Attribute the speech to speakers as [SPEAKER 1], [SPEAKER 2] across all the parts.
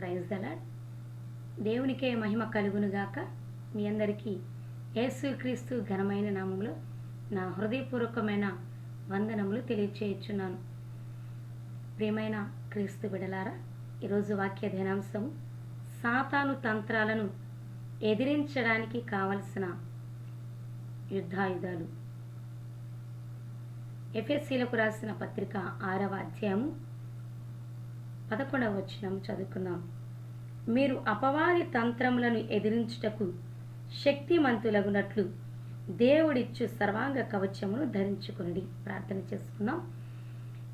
[SPEAKER 1] Praise the lord. దేవునికే మహిమ కలుగునుగాక. మీ అందరికీ యేసుక్రీస్తు ఘనమైన నామంలో నా హృదయపూర్వకమైన వందనములు తెలియచేయుచున్నాను. ప్రియమైన క్రీస్తు బిడలారా, ఈరోజు వాక్య ధ్యానాంశము సాతాను తంత్రాలను ఎదిరించడానికి కావలసిన యుద్ధాయుధాలు. ఎఫెసీలకు రాసిన పత్రిక 6వ అధ్యాయము 11వ వచనం చదువుకుందాం. మీరు అపవాది తంత్రములను ఎదిరించుటకు శక్తిమంతులగునట్లు దేవుడిచ్చు సర్వాంగ కవచమును ధరించుకుని ప్రార్థన చేసుకుందాం.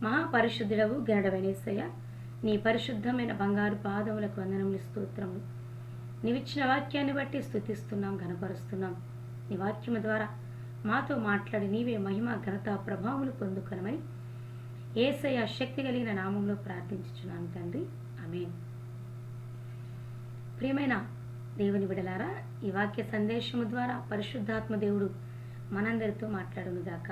[SPEAKER 1] మహాపరిశుద్ధుడవు గరుడవైన యేసయ్య, నీ పరిశుద్ధమైన బంగారు పాదములకు వందనములు, స్తోత్రములు. నీవిచ్చిన వాక్యాన్ని బట్టి స్తుతిస్తున్నాం, ఘనపరుస్తున్నాం. నీ వాక్యము ద్వారా మాతో మాట్లాడి నీవే మహిమ ఘనత ప్రభావములు పొందుకొనమని యేసయ్య శక్తి కలిగిన నామంలో ప్రార్థించుచున్నాను తండ్రి, ఆమేన్. ప్రియమైన దేవుని బిడలారా, ఈ వాక్య సందేశము ద్వారా పరిశుద్ధాత్మ దేవుడు మనందరితో మాట్లాడునుగాక.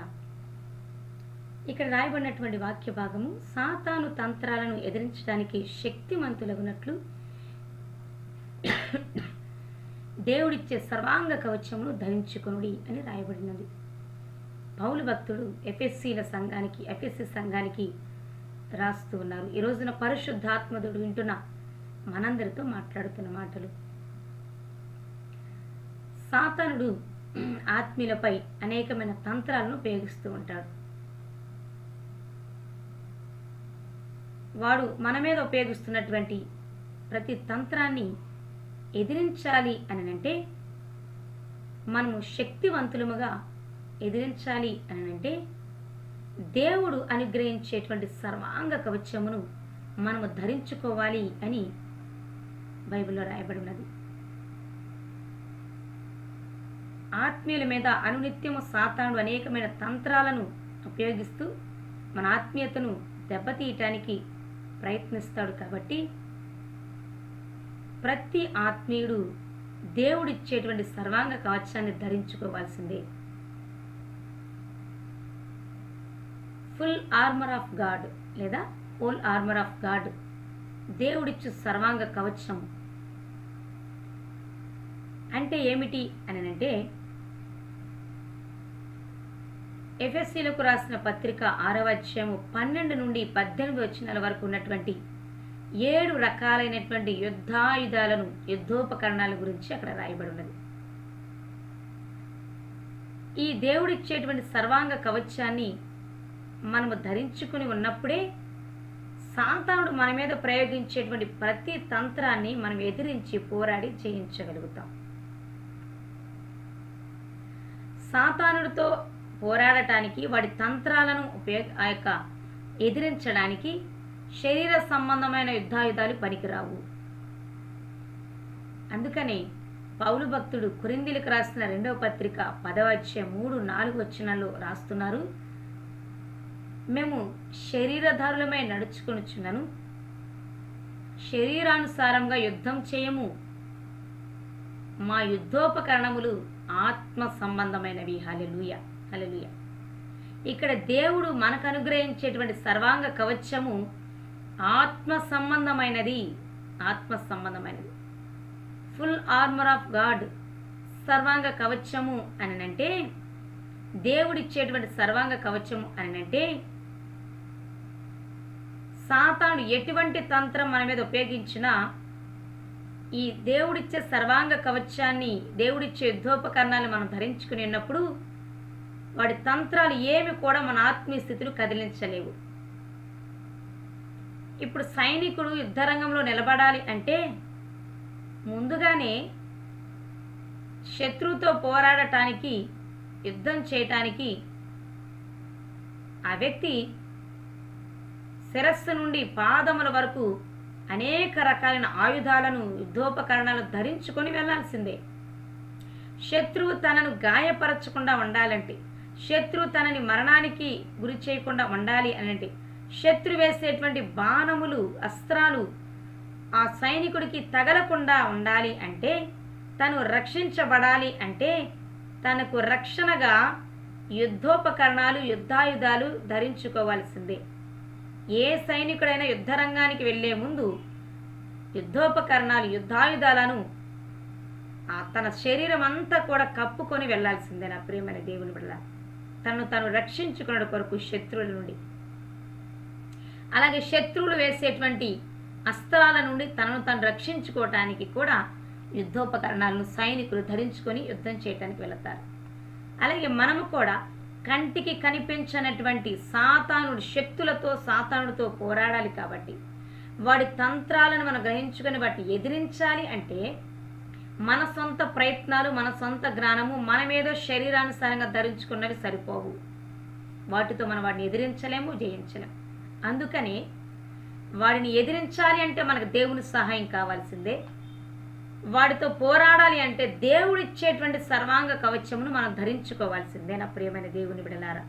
[SPEAKER 1] ఇక్కడ రాయబడినటువంటి వాక్య భాగము సాతాను తంత్రాలను ఎదిరించడానికి శక్తిమంతులగునట్లు దేవుడిచ్చే సర్వాంగ కవచమును ధరించుకొనుడి అని రాయబడినది. పౌలు భక్తుడు ఎఫెసీ సంఘానికి రాస్తూ ఉన్నారు. ఈ రోజున పరిశుద్ధాత్మదుడు వింటున్న మనందరితో మాట్లాడుతున్న మాటలు. సాతానుడు ఆత్మీయులపై అనేకమైన తంత్రాలను ఉపయోగిస్తూ ఉంటాడు. వాడు మన మీద ఉపయోగిస్తున్నటువంటి ప్రతి తంత్రాన్ని ఎదిరించాలి అని అంటే, మనము శక్తివంతులముగా ఎదిరించాలి అని అంటే, దేవుడు అనుగ్రహించేటువంటి సర్వాంగ కవచమును మనము ధరించుకోవాలి అని బైబిల్లో రాయబడి ఉన్నది. ఆత్మీయుల మీద అనునిత్యము సాతానుడు అనేకమైన తంత్రాలను ఉపయోగిస్తూ మన ఆత్మీయతను దెబ్బతీయటానికి ప్రయత్నిస్తాడు. కాబట్టి ప్రతి ఆత్మీయుడు దేవుడిచ్చేటువంటి సర్వాంగ కవచాన్ని ధరించుకోవాల్సిందే. ఫుల్ ఆర్మర్ ఆఫ్ గాడ్ లేదా హోల్ ఆర్మర్ ఆఫ్ గాడ్, దేవుడిచ్చు సర్వాంగ కవచం అంటే ఏమిటి అని అంటే, ఎఫెసీలకు రాసిన పత్రిక 6వ అధ్యాయము 12 నుండి 18 వచనాల వరకు ఉన్నటువంటి 7 రకాలైనటువంటి యుద్ధాయుధాలను, యుద్ధోపకరణాల గురించి అక్కడ రాయబడి ఉన్నది. ఈ దేవుడిచ్చేటువంటి సర్వాంగ కవచాన్ని మనము ధరించుకుని ఉన్నప్పుడే సాతానుడు మన మీద ప్రయోగించేటువంటి ప్రతి తంత్రాన్ని మనం ఎదిరించి పోరాడి జయించగలుగుతాం. సాతానుడితో పోరాడటానికి, వాడి తంత్రాలను ఎదిరించడానికి శరీర సంబంధమైన యుద్ధాయుధాలు పనికిరావు. అందుకనే పౌలు భక్తుడు కొరింథీయులకు రాసిన 2వ పత్రిక 10వ అధ్యాయం 3-4 వచనాల్లో రాస్తున్నారు. మేము శరీరధారులమై నడుచుకొనుచున్నను, శరీరానుసారంగా యుద్ధం చేయము. మా యుద్ధోపకరణములు ఆత్మ సంబంధమైనవి. హల్లెలూయా, హల్లెలూయా. ఇక్కడ దేవుడు మనకు అనుగ్రహించేటువంటి సర్వాంగ కవచము ఆత్మ సంబంధమైనది. ఆత్మ సంబంధమైనది. ఫుల్ ఆర్మర్ ఆఫ్ గాడ్, సర్వాంగ కవచము అని అంటే, దేవుడిచ్చేటువంటి సర్వాంగ కవచము అని అంటే, సాతాను ఎటువంటి తంత్రం మన మీద ఉపయోగించినా ఈ దేవుడిచ్చే సర్వాంగ కవచాన్ని, దేవుడిచ్చే యుద్ధోపకరణాలను మనం ధరించుకుని ఉన్నప్పుడు వాడి తంత్రాలు ఏమి కూడా మన ఆత్మీయ స్థితిని కదిలించలేవు. ఇప్పుడు సైనికుడు యుద్ధరంగంలో నిలబడాలి అంటే ముందుగానే శత్రువుతో పోరాడటానికి, యుద్ధం చేయటానికి ఆ వ్యక్తి శిరస్సు నుండి పాదముల వరకు అనేక రకాలైన ఆయుధాలను, యుద్ధోపకరణాలను ధరించుకొని వెళ్లాల్సిందే. శత్రువు తనను గాయపరచకుండా ఉండాలంటే, శత్రువు తనని మరణానికి గురి చేయకుండా ఉండాలి అనంటే, శత్రు వేసేటువంటి బాణములు, అస్త్రాలు ఆ సైనికుడికి తగలకుండా ఉండాలి అంటే, తను రక్షించబడాలి అంటే, తనకు రక్షణగా యుద్ధోపకరణాలు, యుద్ధాయుధాలు ధరించుకోవాల్సిందే. ఏ సైనికుడైనా యుద్ధరంగానికి వెళ్లే ముందు యుద్ధోపకరణాలు, యుద్ధాయుధాలను తన శరీరం అంతా కూడా కప్పుకొని వెళ్లాల్సిందే నా ప్రియమైన దేవుని బిడ్డ. తను తను రక్షించుకున్న కొరకు శత్రువుల నుండి, అలాగే శత్రువులు వేసేటువంటి అస్త్రాల నుండి తనను తను రక్షించుకోవటానికి కూడా యుద్ధోపకరణాలను సైనికులు ధరించుకొని యుద్ధం చేయడానికి వెళతారు. అలాగే మనము కూడా కంటికి కనిపించనటువంటి సాతానుడి శక్తులతో, సాతానుడితో పోరాడాలి. కాబట్టి వాడి తంత్రాలను మనం గ్రహించుకొని వాటిని ఎదిరించాలి అంటే మన సొంత ప్రయత్నాలు, మన సొంత జ్ఞానము, మనమేదో శరీరానుసారంగా ధరించుకున్నవి సరిపోవు. వాటితో మనం వాడిని ఎదిరించలేము, జయించలేము. అందుకని వాడిని ఎదిరించాలి అంటే మనకు దేవుని సహాయం కావాల్సిందే. వాడితో పోరాడాలి అంటే దేవుడిచ్చేటువంటి సర్వాంగ కవచమును మనం ధరించుకోవాల్సిందే నా ప్రియమైన దేవుని బిడ్డలారా.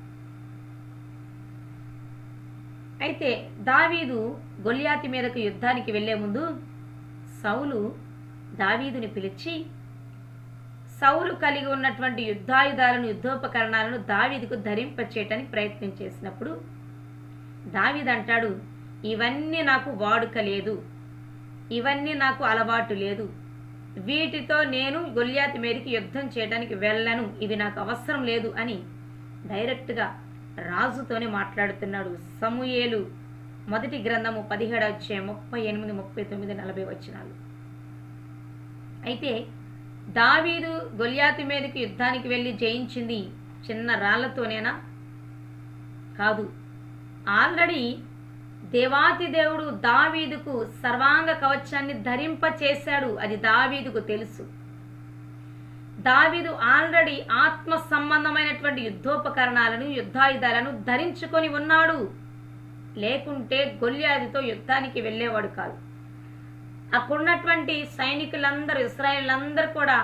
[SPEAKER 1] అయితే దావీదు గొల్యాతు మీదకు యుద్ధానికి వెళ్లే ముందు సౌలు దావీదుని పిలిచి సౌలు కలిగి ఉన్నటువంటి యుద్ధాయుధాలను, యుద్ధోపకరణాలను దావీదుకు ధరింపచేయటానికి ప్రయత్నం చేసినప్పుడు దావీదు అంటాడు, ఇవన్నీ నాకు వాడుక లేదు, ఇవన్నీ నాకు అలవాటు లేదు, వీటితో నేను గొల్యాతు మీదకి యుద్ధం చేయడానికి వెళ్ళను, ఇవి నాకు అవసరం లేదు అని డైరెక్ట్గా రాజుతోనే మాట్లాడుతున్నాడు. సమూయేలు మొదటి గ్రంథము 17వ అధ్యాయం 38, 39, 40 వచనాలు. అయితే దావీదు గొల్యాతు మీదకి యుద్ధానికి వెళ్ళి జయించింది చిన్న రాళ్లతోనేనా? కాదు. ఆల్రెడీ దేవాతి దేవుడు దావీదుకు సర్వాంగ కవచాన్ని ధరింపచేశాడు. అది దావీదుకు తెలుసు. దావీదు ఆల్రెడీ ఆత్మ సంబంధమైనటువంటి యుద్ధోపకరణాలను, యుద్ధాయుధాలను ధరించుకొని ఉన్నాడు. లేకుంటే గొల్యాతుతో యుద్ధానికి వెళ్ళేవాడు కాదు. అక్కడున్నటువంటి సైనికులందరూ, ఇశ్రాయేలులందరూ కూడా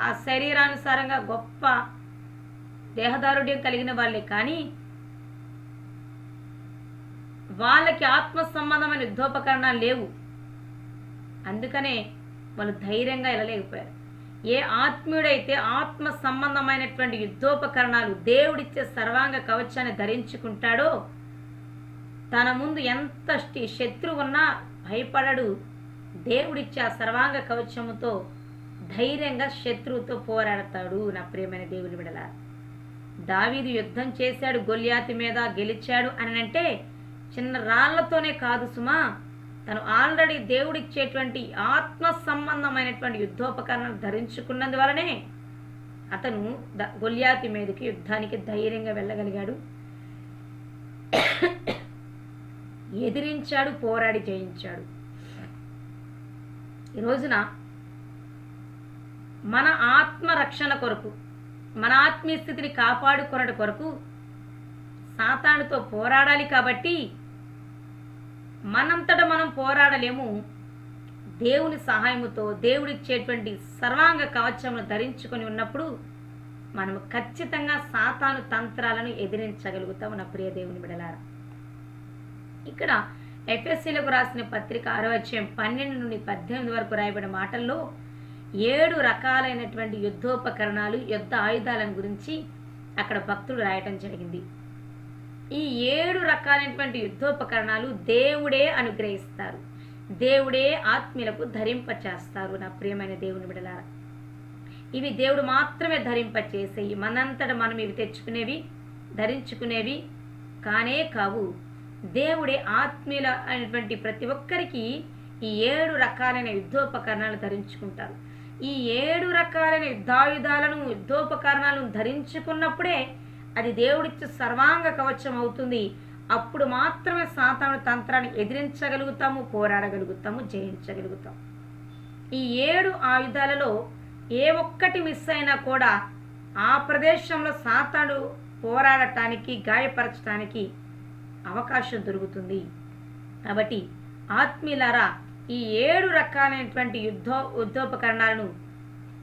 [SPEAKER 1] ఆ శరీరానుసారంగా గొప్ప దేహదారుఢ్యం కలిగిన వాళ్ళే, కానీ వాళ్ళకి ఆత్మ సంబంధమైన యుద్ధోపకరణాలు లేవు. అందుకనే వాళ్ళు ధైర్యంగా వెళ్ళలేకపోయారు. ఏ ఆత్మీయుడైతే ఆత్మ సంబంధమైనటువంటి యుద్ధోపకరణాలు, దేవుడిచ్చే సర్వాంగ కవచాన్ని ధరించుకుంటాడో తన ముందు ఎంత శత్రువు ఉన్నా భయపడడు. దేవుడిచ్చే ఆ సర్వాంగ కవచముతో ధైర్యంగా శత్రువుతో పోరాడతాడు. నా ప్రియమైన దేవుని బిడ్డలారా, దావీదు యుద్ధం చేశాడు, గొల్యాతు మీద గెలిచాడు అని అంటే చిన్న రాళ్లతోనే కాదు సుమా, తను ఆల్రెడీ దేవుడిచ్చేటువంటి ఆత్మ సంబంధమైనటువంటి యుద్ధోపకరణాలు ధరించుకున్నందువలనే అతను గొల్యాతు మీదకి యుద్ధానికి ధైర్యంగా వెళ్ళగలిగాడు. ఎదిరించాడు, పోరాడి జయించాడు. ఈ రోజున మన ఆత్మ రక్షణ కొరకు, మన ఆత్మీయ స్థితిని కాపాడుకొనడం కొరకు సాతానుతో పోరాడాలి. కాబట్టి మనంతట మనం పోరాడలేము. దేవుని సహాయముతో, దేవుడిచ్చేటువంటి సర్వాంగ కవచమును ధరించుకొని ఉన్నప్పుడు మనము ఖచ్చితంగా సాతాను తంత్రాలను ఎదిరించగలుగుతాము. నా ప్రియ దేవుని బిడ్డలారా, ఇక్కడ ఎఫెసీలకు రాసిన పత్రిక 6వ అధ్యాయం 12 నుండి 18 వరకు రాయబడిన మాటల్లో 7 రకాలైనటువంటి యుద్ధోపకరణాలు, యుద్ధ ఆయుధాలను గురించి అక్కడ భక్తుడు రాయటం జరిగింది. ఈ 7 రకాలైనటువంటి యుద్ధోపకరణాలు దేవుడే అనుగ్రహిస్తారు, దేవుడే ఆత్మీయులకు ధరింపచేస్తారు. నా ప్రియమైన దేవుని బిడ్డలారా, ఇవి దేవుడు మాత్రమే ధరింపచేసేవి. మనంతట మనం ఇవి తెచ్చుకునేవి, ధరించుకునేవి కానే కావు. దేవుడే ఆత్మీయుల అయినటువంటి ప్రతి ఒక్కరికి ఈ 7 రకాలైన యుద్ధోపకరణాలు ధరించుకుంటారు. ఈ 7 రకాలైన యుద్ధాయుధాలను, యుద్ధోపకరణాలను ధరించుకున్నప్పుడే అది దేవుడిచ్చే సర్వాంగ కవచం అవుతుంది. అప్పుడు మాత్రమే సాతాను తంత్రాన్ని ఎదిరించగలుగుతాము, పోరాడగలుగుతాము, జయించగలుగుతాం. ఈ 7 ఆయుధాలలో ఏ ఒక్కటి మిస్ అయినా కూడా ఆ ప్రదేశంలో సాతాను పోరాడటానికి, గాయపరచడానికి అవకాశం దొరుకుతుంది. కాబట్టి ఆత్మీయులారా, ఈ 7 రకాలైనటువంటి యుద్ధోపకరణాలను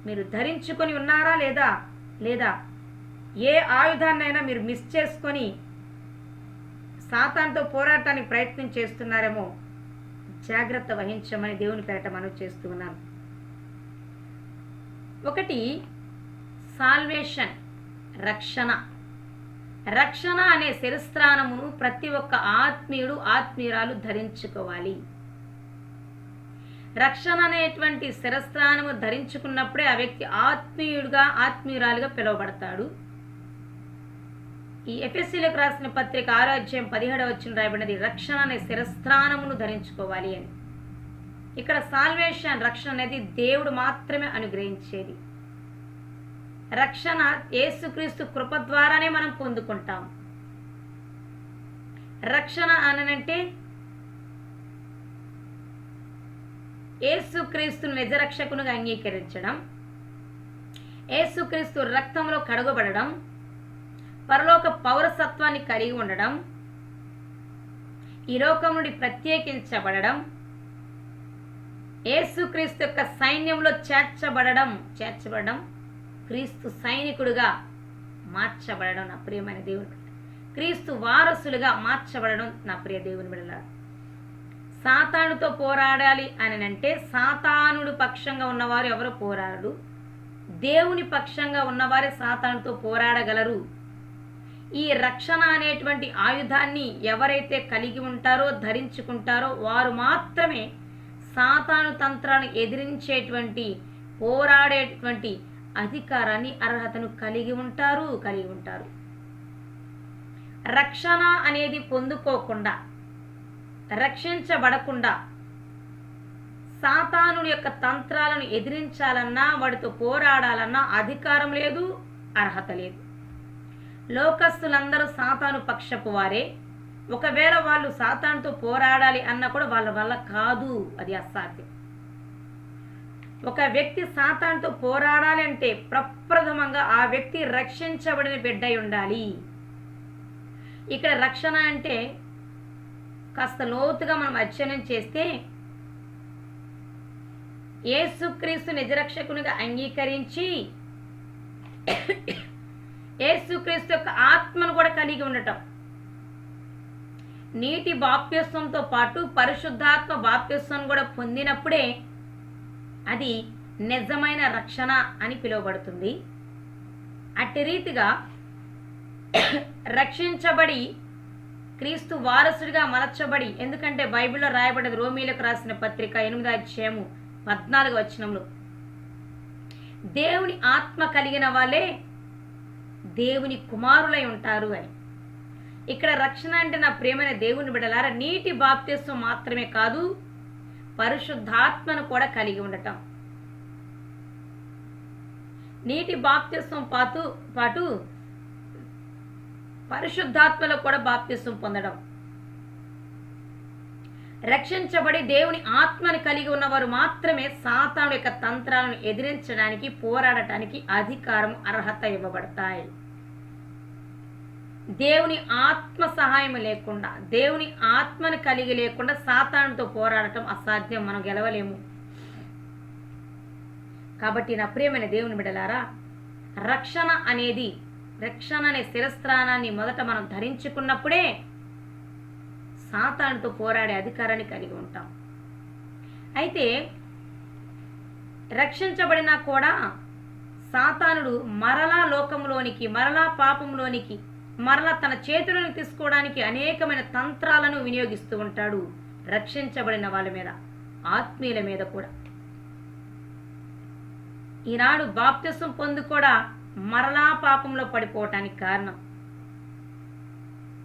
[SPEAKER 1] మీరు ధరించుకొని ఉన్నారా లేదా ఏ ఆయుధాన్నైనా మీరు మిస్ చేసుకొని సాతానుతో పోరాటానికి ప్రయత్నం చేస్తున్నారేమో జాగ్రత్త వహించమని దేవుని పేరట మనవి చేస్తూ ఉన్నాను. ఒకటి, సాల్వేషన్, రక్షణ అనే శిరస్త్రాణమును ప్రతి ఒక్క ఆత్మీయుడు, ఆత్మీయురాలు ధరించుకోవాలి. రక్షణ అనేటువంటి శిరస్త్రానము ధరించుకున్నప్పుడే ఆ వ్యక్తి ఆత్మీయురాలుగా పిలువబడతాడు. ఈ ఎఫెసీలకు రాసిన పత్రిక 6వ అధ్యాయం 17వ వచనం రాయబడినది రక్షణ అనే శిరస్త్రానమును ధరించుకోవాలి అని. ఇక్కడ సాల్వేషన్, రక్షణ అనేది దేవుడు మాత్రమే అనుగ్రహించేది. రక్షణ యేసుక్రీస్తు కృప ద్వారానే మనం పొందుకుంటాం. రక్షణ అనంటే యేసుక్రీస్తును నిజరక్షకునిగా అంగీకరించడం, యేసుక్రీస్తు రక్తంలో కడగబడడం, పరలోక పౌరసత్వాన్ని కలిగి ఉండడం, ఈ లోకం నుండి ప్రత్యేకించబడడం, యేసుక్రీస్తు యొక్క సైన్యంలో చేర్చబడడం, క్రీస్తు సైనికుడుగా మార్చబడడం నా ప్రియమైన దేవుని, క్రీస్తు వారసులుగా మార్చబడడం నా ప్రియ దేవుని బిడ్డలారా. సాతానుతో పోరాడాలి అని అంటే సాతానుడు పక్షంగా ఉన్నవారు ఎవరు పోరాడరు. దేవుని పక్షంగా ఉన్నవారే సాతానుతో పోరాడగలరు. ఈ రక్షణ అనేటువంటి ఆయుధాన్ని ఎవరైతే కలిగి ఉంటారో, ధరించుకుంటారో వారు మాత్రమే సాతాను తంత్రాన్ని ఎదిరించేటువంటి, పోరాడేటువంటి అధికారాన్ని, అర్హతను కలిగి ఉంటారు. రక్షణ అనేది పొందుకోకుండా, రక్షించబడకుండా సాతాను యొక్క తంత్రాలను ఎదిరించాలన్నా, వాడితో పోరాడాలన్నా అధికారం లేదు, అర్హత లేదు. లోకస్తులందరూ సాతాను పక్షపు వారే. ఒకవేళ వాళ్ళు సాతానుతో పోరాడాలి అన్నా కూడా వాళ్ళ వల్ల కాదు, అది అసాధ్యం. ఒక వ్యక్తి సాతానుతో పోరాడాలి అంటే ప్రప్రథమంగా ఆ వ్యక్తి రక్షించబడిన బిడ్డ ఉండాలి. ఇక్కడ రక్షణ అంటే కాస్త లోతుగా మనం అధ్యయనం చేస్తే యేసుక్రీస్తు నిజరక్షకునిగా అంగీకరించి యేసుక్రీస్తు యొక్క ఆత్మను కూడా కలిగి ఉండటం, నీటి బాప్తిస్వంతో పాటు పరిశుద్ధాత్మ బాప్తిస్వం కూడా పొందినప్పుడే అది నిజమైన రక్షణ అని పిలువబడుతుంది. అట్టి రీతిగా రక్షించబడి క్రీస్తు వారసుడిగా మలచబడి, ఎందుకంటే బైబిల్లో రాయబడ్డది రోమీలకు రాసిన పత్రిక 8వ అధ్యాయము 14వ వచనంలో దేవుని ఆత్మ కలిగిన వాళ్ళే దేవుని కుమారులై ఉంటారు అని. ఇక్కడ రక్షణ అంటే నా ప్రియమైన దేవుని బిడ్డలారా నీటి బాప్తిస్వం మాత్రమే కాదు, పరిశుద్ధాత్మను కూడా కలిగి ఉండటం. నీటి బాప్తిస్వం పాటు పరిశుద్ధాత్మలో కూడా బాప్తిస్వం పొందడం. రక్షించబడి దేవుని ఆత్మని కలిగి ఉన్నవారు మాత్రమే సాతాను యొక్క తంత్రాలను ఎదిరించడానికి, పోరాడటానికి అధికారం, అర్హత ఇవ్వబడతాయి. దేవుని ఆత్మ సహాయం లేకుండా, దేవుని ఆత్మని కలిగి లేకుండా సాతానుతో పోరాడటం అసాధ్యం, మనం గెలవలేము. కాబట్టి నా ప్రియమైన దేవుని బిడ్డలారా, రక్షణ అనే శిరస్త్రానాన్ని మొదట మనం ధరించుకున్నప్పుడే సాతానుతో పోరాడే అధికారాన్ని కలిగి ఉంటాం. అయితే రక్షించబడినా కూడా సాతానుడు మరలా లోకంలోనికి, మరలా పాపంలోనికి, మరలా తన చేతులను తీసుకోవడానికి అనేకమైన తంత్రాలను వినియోగిస్తూ ఉంటాడు రక్షించబడిన వాళ్ళ మీద, ఆత్మీయుల మీద కూడా. ఈనాడు బాప్తిస్వం పొంది కూడా మరలా పాపంలో పడిపోవటానికి కారణం,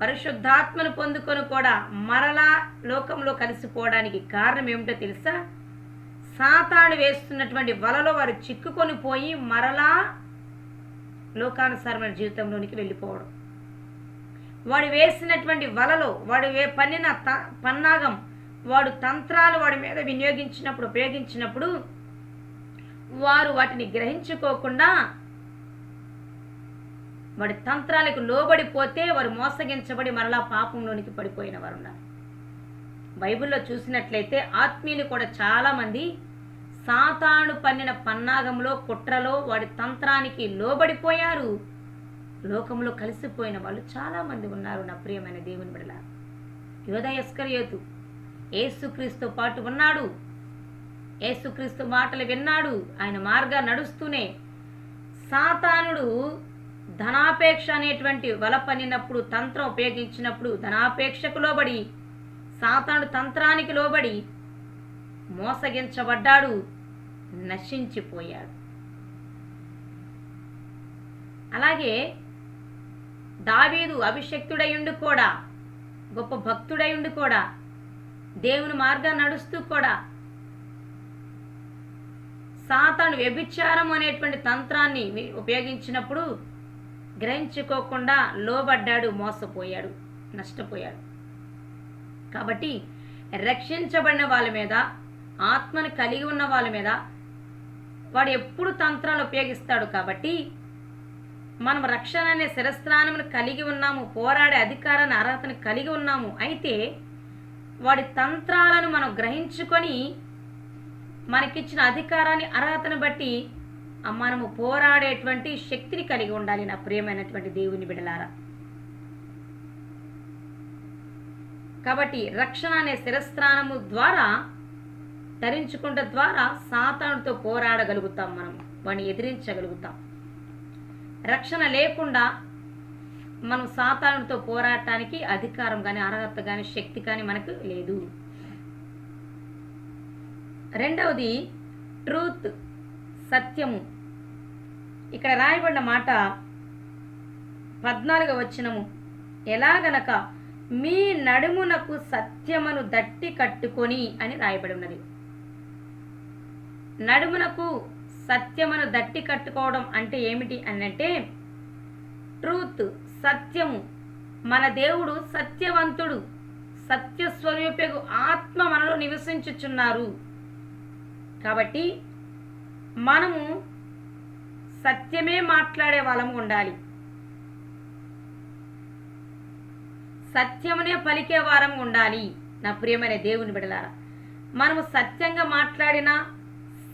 [SPEAKER 1] పరిశుద్ధాత్మను పొందుకొని కూడా మరలా లోకంలో కలిసిపోవడానికి కారణం ఏమిటో తెలుసా? సాతాను వేస్తున్నటువంటి వలలో వారు చిక్కుకొని పోయి మరలా లోకానుసారమైన జీవితంలోనికి వెళ్ళిపోవడం. వాడు వేసినటువంటి వలలో, వాడు పన్నిన పన్నాగం, వాడు తంత్రాలు వాడి మీద ఉపయోగించినప్పుడు వారు వాటిని గ్రహించుకోకుండా వాడి తంత్రాలకు లోబడిపోతే వారు మోసగించబడి మరలా పాపంలోనికి పడిపోయిన వారు ఉన్నారు. బైబిల్లో చూసినట్లయితే ఆత్మీయులు కూడా చాలామంది సాతాను పన్నిన పన్నాగంలో, కుట్రలో, వాడి తంత్రానికి లోబడిపోయారు, లోకంలో కలిసిపోయిన వాళ్ళు చాలామంది ఉన్నారు నా ప్రియమైన దేవుని బిడ్డలారా. యోధా ఇస్కరియోతు యేసుక్రీస్తుతో పాటు ఉన్నాడు, యేసుక్రీస్తు మాటలు విన్నాడు, ఆయన మార్గాన్ని నడుస్తూనే సాతానుడు ధనాపేక్ష అనేటువంటి వల పన్నినప్పుడు, తంత్రం ఉపయోగించినప్పుడు ధనాపేక్షకు లోబడి, సాతానుడు తంత్రానికి లోబడి మోసగించబడ్డాడు, నశించిపోయాడు. అలాగే దావీదు అభిషక్తుడై ఉండి కూడా, గొప్ప భక్తుడై ఉండి కూడా, దేవుని మార్గాన్ని నడుస్తూ కూడా సాతాను వ్యభిచారం అనేటువంటి తంత్రాన్ని ఉపయోగించినప్పుడు గ్రహించుకోకుండా లోబడ్డాడు, మోసపోయాడు, నష్టపోయాడు. కాబట్టి రక్షించబడిన వాళ్ళ మీద, ఆత్మని కలిగి ఉన్న వాళ్ళ మీద వాడు ఎప్పుడు తంత్రాలు ఉపయోగిస్తాడు. కాబట్టి మనం రక్షణ అనే శిరస్త్రానమును కలిగి ఉన్నాము, పోరాడే అధికారాన్ని, అర్హతను కలిగి ఉన్నాము. అయితే వాడి తంత్రాలను మనం గ్రహించుకొని మనకిచ్చిన అధికారాన్ని, అర్హతను బట్టి మనము పోరాడేటువంటి శక్తిని కలిగి ఉండాలి. నా ప్రియమైనటువంటి దేవుని బిడ్డలారా, కాబట్టి రక్షణ అనే శిరస్త్రానము ద్వారా ధరించుకుంట ద్వారా సాతానుతో పోరాడగలుగుతాం, మనం వాడిని ఎదిరించగలుగుతాం. రక్షణ లేకుండా మనం సాతానుతో పోరాడటానికి అధికారం కానీ, అర్హత కానీ, శక్తి కానీ మనకు లేదు. రెండవది ట్రూత్, సత్యము. ఇక్కడ రాయబడిన మాట 14వ వచనము, ఎలాగనక మీ నడుమునకు సత్యమును దట్టి కట్టుకొని అని రాయబడి ఉన్నది. నడుమునకు సత్యమును దట్టి కట్టుకోవడం అంటే ఏమిటి అని అంటే, ట్రూత్, సత్యము. మన దేవుడు సత్యవంతుడు, సత్యస్వరూపకు ఆత్మ మనలో నివసించుచున్నారు. కాబట్టి మనము సత్యమే మాట్లాడే వాళ్ళము ఉండాలి, సత్యమునే పలికే వారం ఉండాలి. నా ప్రియమైన దేవుని బిడ్డలారా, మనము సత్యంగా మాట్లాడినా,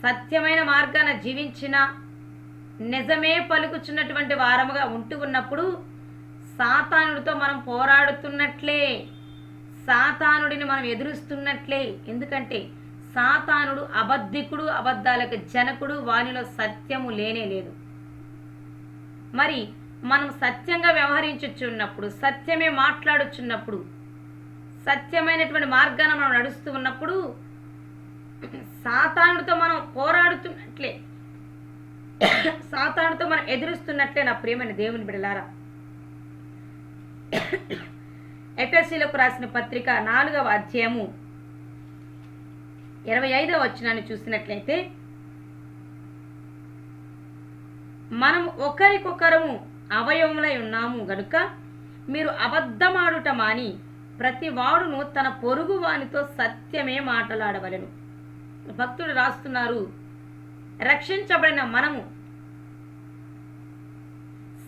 [SPEAKER 1] సత్యమైన మార్గాన జీవించినా, నిజమే పలుకుచున్నటువంటి వారముగా ఉంటూ ఉన్నప్పుడు సాతానుడితో మనం పోరాడుతున్నట్లే, సాతానుడిని మనం ఎదురుస్తున్నట్లే. ఎందుకంటే సాతానుడు అబద్ధికుడు, అబద్ధాలకు జనకుడు, వానిలో సత్యము లేనే లేదు. మరి మనం సత్యంగా వ్యవహరించుచున్నప్పుడు, సత్యమే మాట్లాడుచున్నప్పుడు, సత్యమైనటువంటి మార్గాన మనం నడుస్తూ ఉన్నప్పుడు సాతానుడితో మనం పోరాడుతున్నట్లే, సాతానుడితో మనం ఎదురుస్తున్నట్లే. నా ప్రియమైన దేవుని బిడ్డలారా, ఎఫెసీయులకు రాసిన పత్రిక 4వ అధ్యాయము 25వ వచనాన్ని చూసినట్లయితే, మనం ఒకరికొకరము అవయవములై ఉన్నాము గనుక మీరు అబద్ధమాడుట మాని ప్రతి వాడును తన పొరుగు వానితో సత్యమే మాట్లాడవలెను. భక్తుడు రాస్తున్నారు, రక్షించబడిన మనము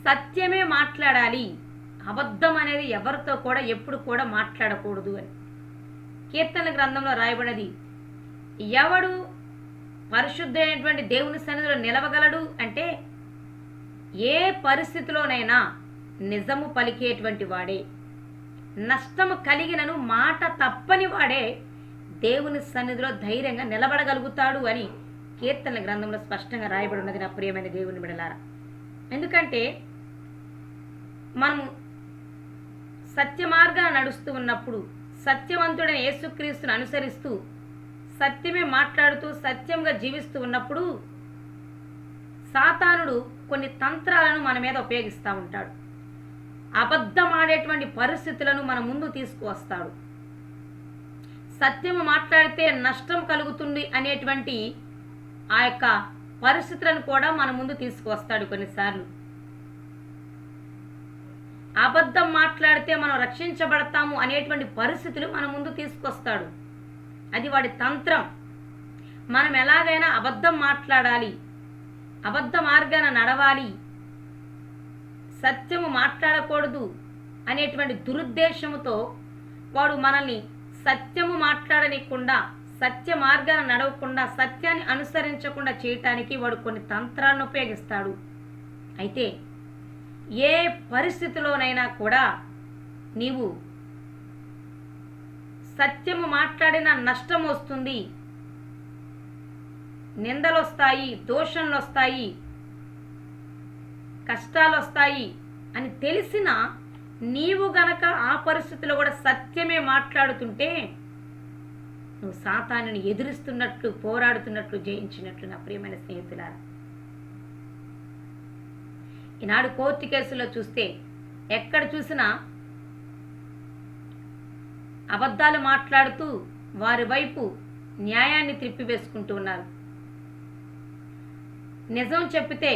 [SPEAKER 1] సత్యమే మాట్లాడాలి, అబద్ధం అనేది ఎవరితో కూడా ఎప్పుడు కూడా మాట్లాడకూడదు అని. కీర్తన గ్రంథంలో రాయబడినది, ఎవడు పరిశుద్ధమైనటువంటి దేవుని సన్నిధిలో నిలవగలడు అంటే, ఏ పరిస్థితిలోనైనా నిజము పలికేటువంటి వాడే, నష్టము కలిగినను మాట తప్పని వాడే దేవుని సన్నిధిలో ధైర్యంగా నిలబడగలుగుతాడు అని కీర్తన గ్రంథంలో స్పష్టంగా రాయబడి ఉన్నది. నా ప్రియమైన దేవుని బిడ్డలారా, ఎందుకంటే మనము సత్య మార్గాన నడుస్తూ ఉన్నప్పుడు, సత్యవంతుడైన యేసుక్రీస్తును అనుసరిస్తూ సత్యమే మాట్లాడుతూ సత్యంగా జీవిస్తూ ఉన్నప్పుడు సాతానుడు కొన్ని తంత్రాలను మన మీద ఉపయోగిస్తూ ఉంటాడు. అబద్ధమాడేటువంటి పరిస్థితులను మన ముందు తీసుకువస్తాడు. సత్యము మాట్లాడితే నష్టం కలుగుతుంది అనేటువంటి ఆ యొక్క పరిస్థితులను కూడా మన ముందు తీసుకువస్తాడు. కొన్నిసార్లు అబద్ధం మాట్లాడితే మనం రక్షించబడతాము అనేటువంటి పరిస్థితులు మన ముందు తీసుకొస్తాడు. అది వాడి తంత్రం. మనం ఎలాగైనా అబద్ధం మాట్లాడాలి, అబద్ధ మార్గాన నడవాలి, సత్యము మాట్లాడకూడదు అనేటువంటి దురుద్దేశముతో వాడు మనల్ని సత్యము మాట్లాడనీయకుండా, సత్య మార్గాన నడవకుండా, సత్యాన్ని అనుసరించకుండా చేయటానికి వాడు కొన్ని తంత్రాలను ఉపయోగిస్తాడు. అయితే ఏ పరిస్థితిలోనైనా కూడా నీవు సత్యము మాట్లాడిన నష్టం వస్తుంది, నిందలు వస్తాయి, దోషణలు వస్తాయి, కష్టాలు వస్తాయి అని తెలిసిన నీవు గనక ఆ పరిస్థితిలో కూడా సత్యమే మాట్లాడుతుంటే నువ్వు సాతానుని ఎదురుస్తున్నట్లు, పోరాడుతున్నట్లు, జయించినట్లు నా ప్రియమైన స్నేహితులారా. ఈనాడు కోర్టు కేసులో చూస్తే ఎక్కడ చూసినా అబద్ధాలు మాట్లాడుతూ వారి వైపు న్యాయాన్ని త్రిప్పివేసుకుంటూ ఉన్నారు. నిజం చెప్పితే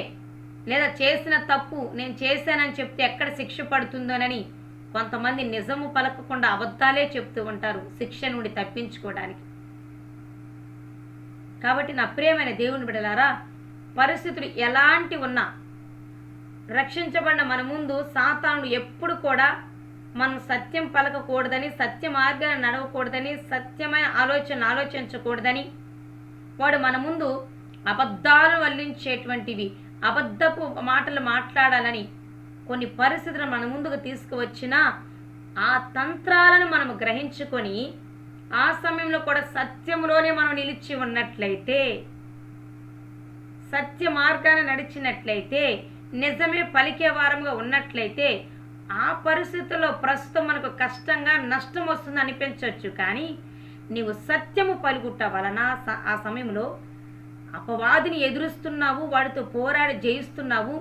[SPEAKER 1] లేదా చేసిన తప్పు నేను చేశానని చెప్తే ఎక్కడ శిక్ష పడుతుందోనని కొంతమంది నిజము పలకకుండా అబద్ధాలే చెప్తూ ఉంటారు శిక్ష నుండి తప్పించుకోవడానికి. కాబట్టి నా ప్రియమైన దేవుని బిడ్డలారా, పరిస్థితులు ఎలాంటి ఉన్నా రక్షించబడిన మన ముందు సాతానుడు ఎప్పుడు కూడా మనం సత్యం పలకకూడదని, సత్య మార్గాన్ని నడవకూడదని, సత్యమైన ఆలోచించకూడదని, వాడు మన ముందు అబద్ధాలు వల్లించేటువంటివి, అబద్ధపు మాటలు మాట్లాడాలని కొన్ని పరిస్థితులు మన ముందుకు తీసుకువచ్చినా ఆ తంత్రాలను మనం గ్రహించుకొని ఆ సమయంలో కూడా సత్యంలోనే మనం నిలిచి ఉన్నట్లయితే, సత్య మార్గాన్ని నడిచినట్లయితే, నిజమే పలికే వారంగా ఉన్నట్లయితే ఆ పరిస్థితుల్లో ప్రస్తుతం మనకు కష్టంగా నష్టం వస్తుంది అనిపించవచ్చు. కానీ నీవు సత్యము పలుకుట వలన ఆ సమయంలో అపవాదిని ఎదురుస్తున్నావు, వాడితో పోరాడి జయిస్తున్నావు.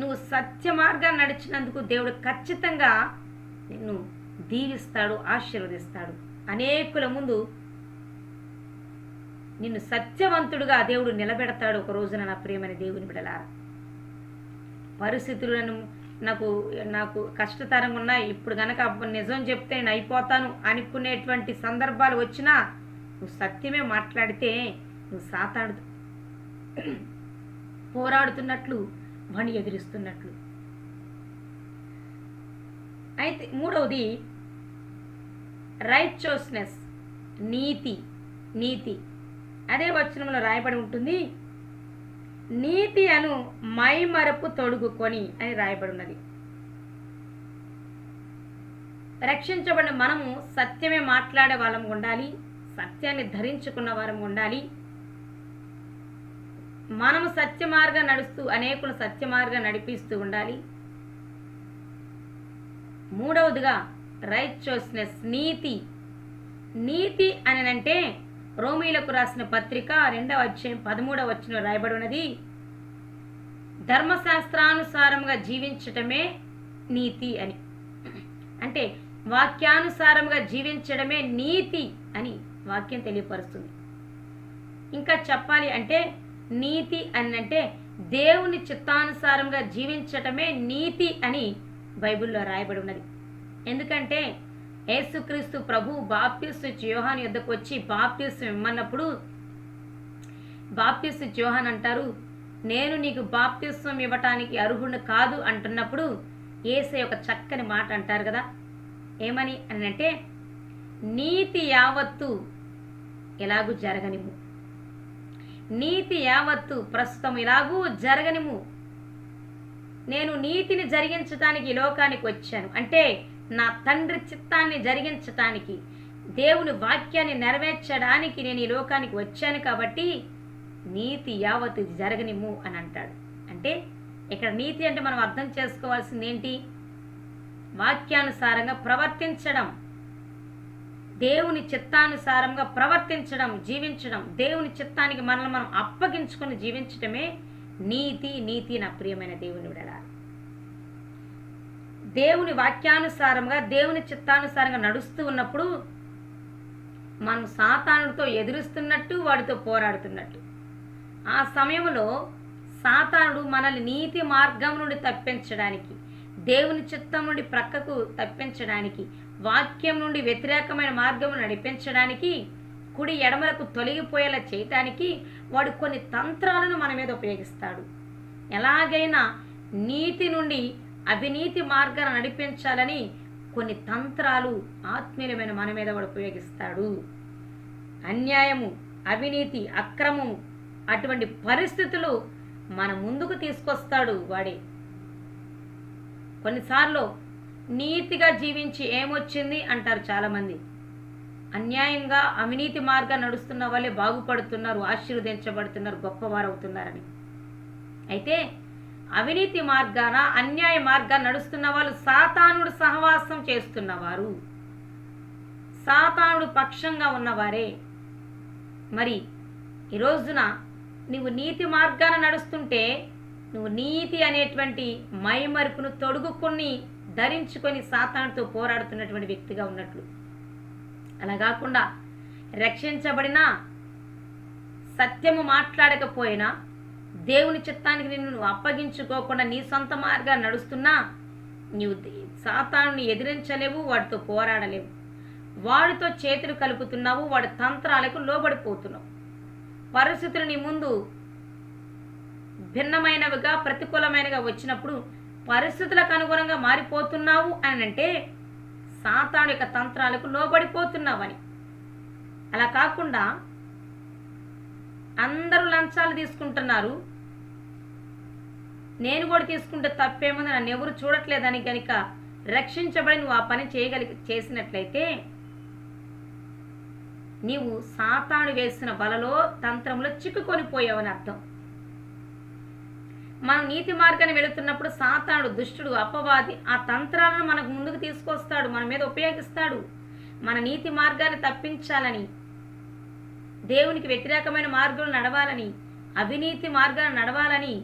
[SPEAKER 1] నువ్వు సత్య మార్గాన్ని నడిచినందుకు దేవుడు ఖచ్చితంగా నిన్ను దీవిస్తాడు, ఆశీర్వదిస్తాడు. అనేకుల ముందు నిన్ను సత్యవంతుడుగా దేవుడు నిలబెడతాడు ఒక రోజున నా ప్రియమైన దేవుని బిడ్డలారా. పరిస్థితులను నాకు కష్టతరంగా ఉన్నాయి, ఇప్పుడు కనుక నిజం చెప్తే నేను అయిపోతాను అనుకునేటువంటి సందర్భాలు వచ్చినా నువ్వు సత్యమే మాట్లాడితే నువ్వు సాతాడు పోరాడుతున్నట్లు, వాణ్ణి ఎదిరిస్తున్నట్లు. అయితే మూడవది రైచోస్నెస్, నీతి. అదే వచనంలో రాయబడి ఉంటుంది, నీతి అను మైమరపు తొడుగుకొని అని రాయబడి ఉన్నది. రక్షించబడిన మనము సత్యమే మాట్లాడే వాళ్ళం ఉండాలి, సత్యాన్ని ధరించుకున్న వారం ఉండాలి. మనము సత్య మార్గం నడుస్తూ అనేకులు సత్య మార్గం నడిపిస్తూ ఉండాలి. మూడవదిగా రైచోస్నెస్, నీతి అని అంటే రోమీలకు రాసిన పత్రిక 2వ అధ్యాయం 13వ వచనంలో రాయబడి ఉన్నది, ధర్మశాస్త్రానుసారంగా జీవించటమే నీతి అని. అంటే వాక్యానుసారంగా జీవించడమే నీతి అని వాక్యం తెలియపరుస్తుంది. ఇంకా చెప్పాలి అంటే నీతి అని అంటే దేవుని చిత్తానుసారంగా జీవించటమే నీతి అని బైబిల్లో రాయబడి ఉన్నది. ఎందుకంటే యేసుక్రీస్తు ప్రభు బాప్తిస్మ యోహాను యొద్దకు వచ్చి బాప్తిస్మ ఇమ్మన్నప్పుడు బాప్తిస్మ యోహాను అంటారు, నేను నీకు బాప్తిస్వం ఇవ్వటానికి అర్హుడు కాదు అంటున్నప్పుడు యేసయ్య ఒక చక్కని మాట అంటారు కదా, ఏమని అని అంటే, నీతి యావత్తు ఎలాగూ జరగనిము, నీతి యావత్తు ప్రస్తుతం ఇలాగూ జరగనిము, నేను నీతిని జరిగించటానికి ఈ లోకానికి వచ్చాను. అంటే నా తండ్రి చిత్తాన్ని జరిగించటానికి, దేవుని వాక్యాన్ని నెరవేర్చడానికి నేను ఈ లోకానికి వచ్చాను కాబట్టి నీతి యావత్తు జరగనిము అని అంటాడు. అంటే ఇక్కడ నీతి అంటే మనం అర్థం చేసుకోవాల్సింది ఏంటి? వాక్యానుసారంగా ప్రవర్తించడం, దేవుని చిత్తానుసారంగా ప్రవర్తించడం, జీవించడం, దేవుని చిత్తానికి మనల్ని మనం అప్పగించుకొని జీవించటమే నీతి నా ప్రియమైన దేవుని విడలారా. దేవుని వాక్యానుసారంగా దేవుని చిత్తానుసారంగా నడుస్తూ ఉన్నప్పుడు మనం సాతానుడితో ఎదురుస్తున్నట్టు, వాడితో పోరాడుతున్నట్టు. ఆ సమయంలో సాతానుడు మనల్ని నీతి మార్గం నుండి తప్పించడానికి, దేవుని చిత్తం నుండి ప్రక్కకు తప్పించడానికి, వాక్యం నుండి వ్యతిరేకమైన మార్గం నడిపించడానికి, కుడి ఎడమలకు తొలగిపోయేలా చేయటానికి వాడు కొన్ని తంత్రాలను మన మీద ఉపయోగిస్తాడు. ఎలాగైనా నీతి నుండి అవినీతి మార్గాన్ని నడిపించాలని కొన్ని తంత్రాలు ఆత్మీయమైన మన మీద వాడు ఉపయోగిస్తాడు. అన్యాయము, అవినీతి, అక్రమము అటువంటి పరిస్థితులు మన ముందుకు తీసుకొస్తాడు వాడే. కొన్నిసార్లు నీతిగా జీవించి ఏమొచ్చింది అంటారు చాలామంది. అన్యాయంగా అవినీతి మార్గాన్ని నడుస్తున్న వాళ్ళే బాగుపడుతున్నారు, ఆశీర్వదించబడుతున్నారు, గొప్పవారు అవుతున్నారని. అయితే అవినీతి మార్గాన, అన్యాయ మార్గాన్ని నడుస్తున్న వాళ్ళు సాతానుడు సహవాసం చేస్తున్నవారు, సాతానుడు పక్షంగా ఉన్నవారే. మరి ఈ రోజున నువ్వు నీతి మార్గాన నడుస్తుంటే నువ్వు నీతి అనేటువంటి మైమరుపును తొడుగుకొని ధరించుకొని సాతానుతో పోరాడుతున్నటువంటి వ్యక్తిగా ఉన్నట్లు. అలా కాకుండా రక్షించబడినా సత్యము మాట్లాడకపోయినా దేవుని చిత్తానికి నువ్వు అప్పగించుకోకుండా నీ సొంత మార్గాన్ని నడుస్తున్నా నీవు సాతానుని ఎదిరించలేవు, వాడితో పోరాడలేవు. వాడితో చేతులు కలుపుతున్నావు, వాడి తంత్రాలకు లోబడిపోతున్నావు. పరిస్థితులు నీ ముందు భిన్నమైనవిగా ప్రతికూలమైనగా వచ్చినప్పుడు పరిస్థితులకు అనుగుణంగా మారిపోతున్నావు అని అంటే సాతాను యొక్క తంత్రాలకు లోబడిపోతున్నావని. అలా కాకుండా అందరూ లంచాలు తీసుకుంటున్నారు, నేను కూడా తీసుకుంటే తప్పేముంది, నన్ను ఎవరు చూడట్లేదని కనుక రక్షించబడి నువ్వు ఆ పని చేసినట్లయితే నీవు సాతాను వేసిన వలలో తంత్రంలో చిక్కుకొని పోయావని అర్థం. మనం నీతి మార్గాన్ని వెళుతున్నప్పుడు సాతానుడు, దుష్టుడు, అపవాది ఆ తంత్రాలను మనకు ముందుకు తీసుకొస్తాడు, మన మీద ఉపయోగిస్తాడు. మన నీతి మార్గాన్ని తప్పించాలని, దేవునికి వ్యతిరేకమైన మార్గంలో నడవాలని, అవినీతి మార్గాన్ని నడవాలని,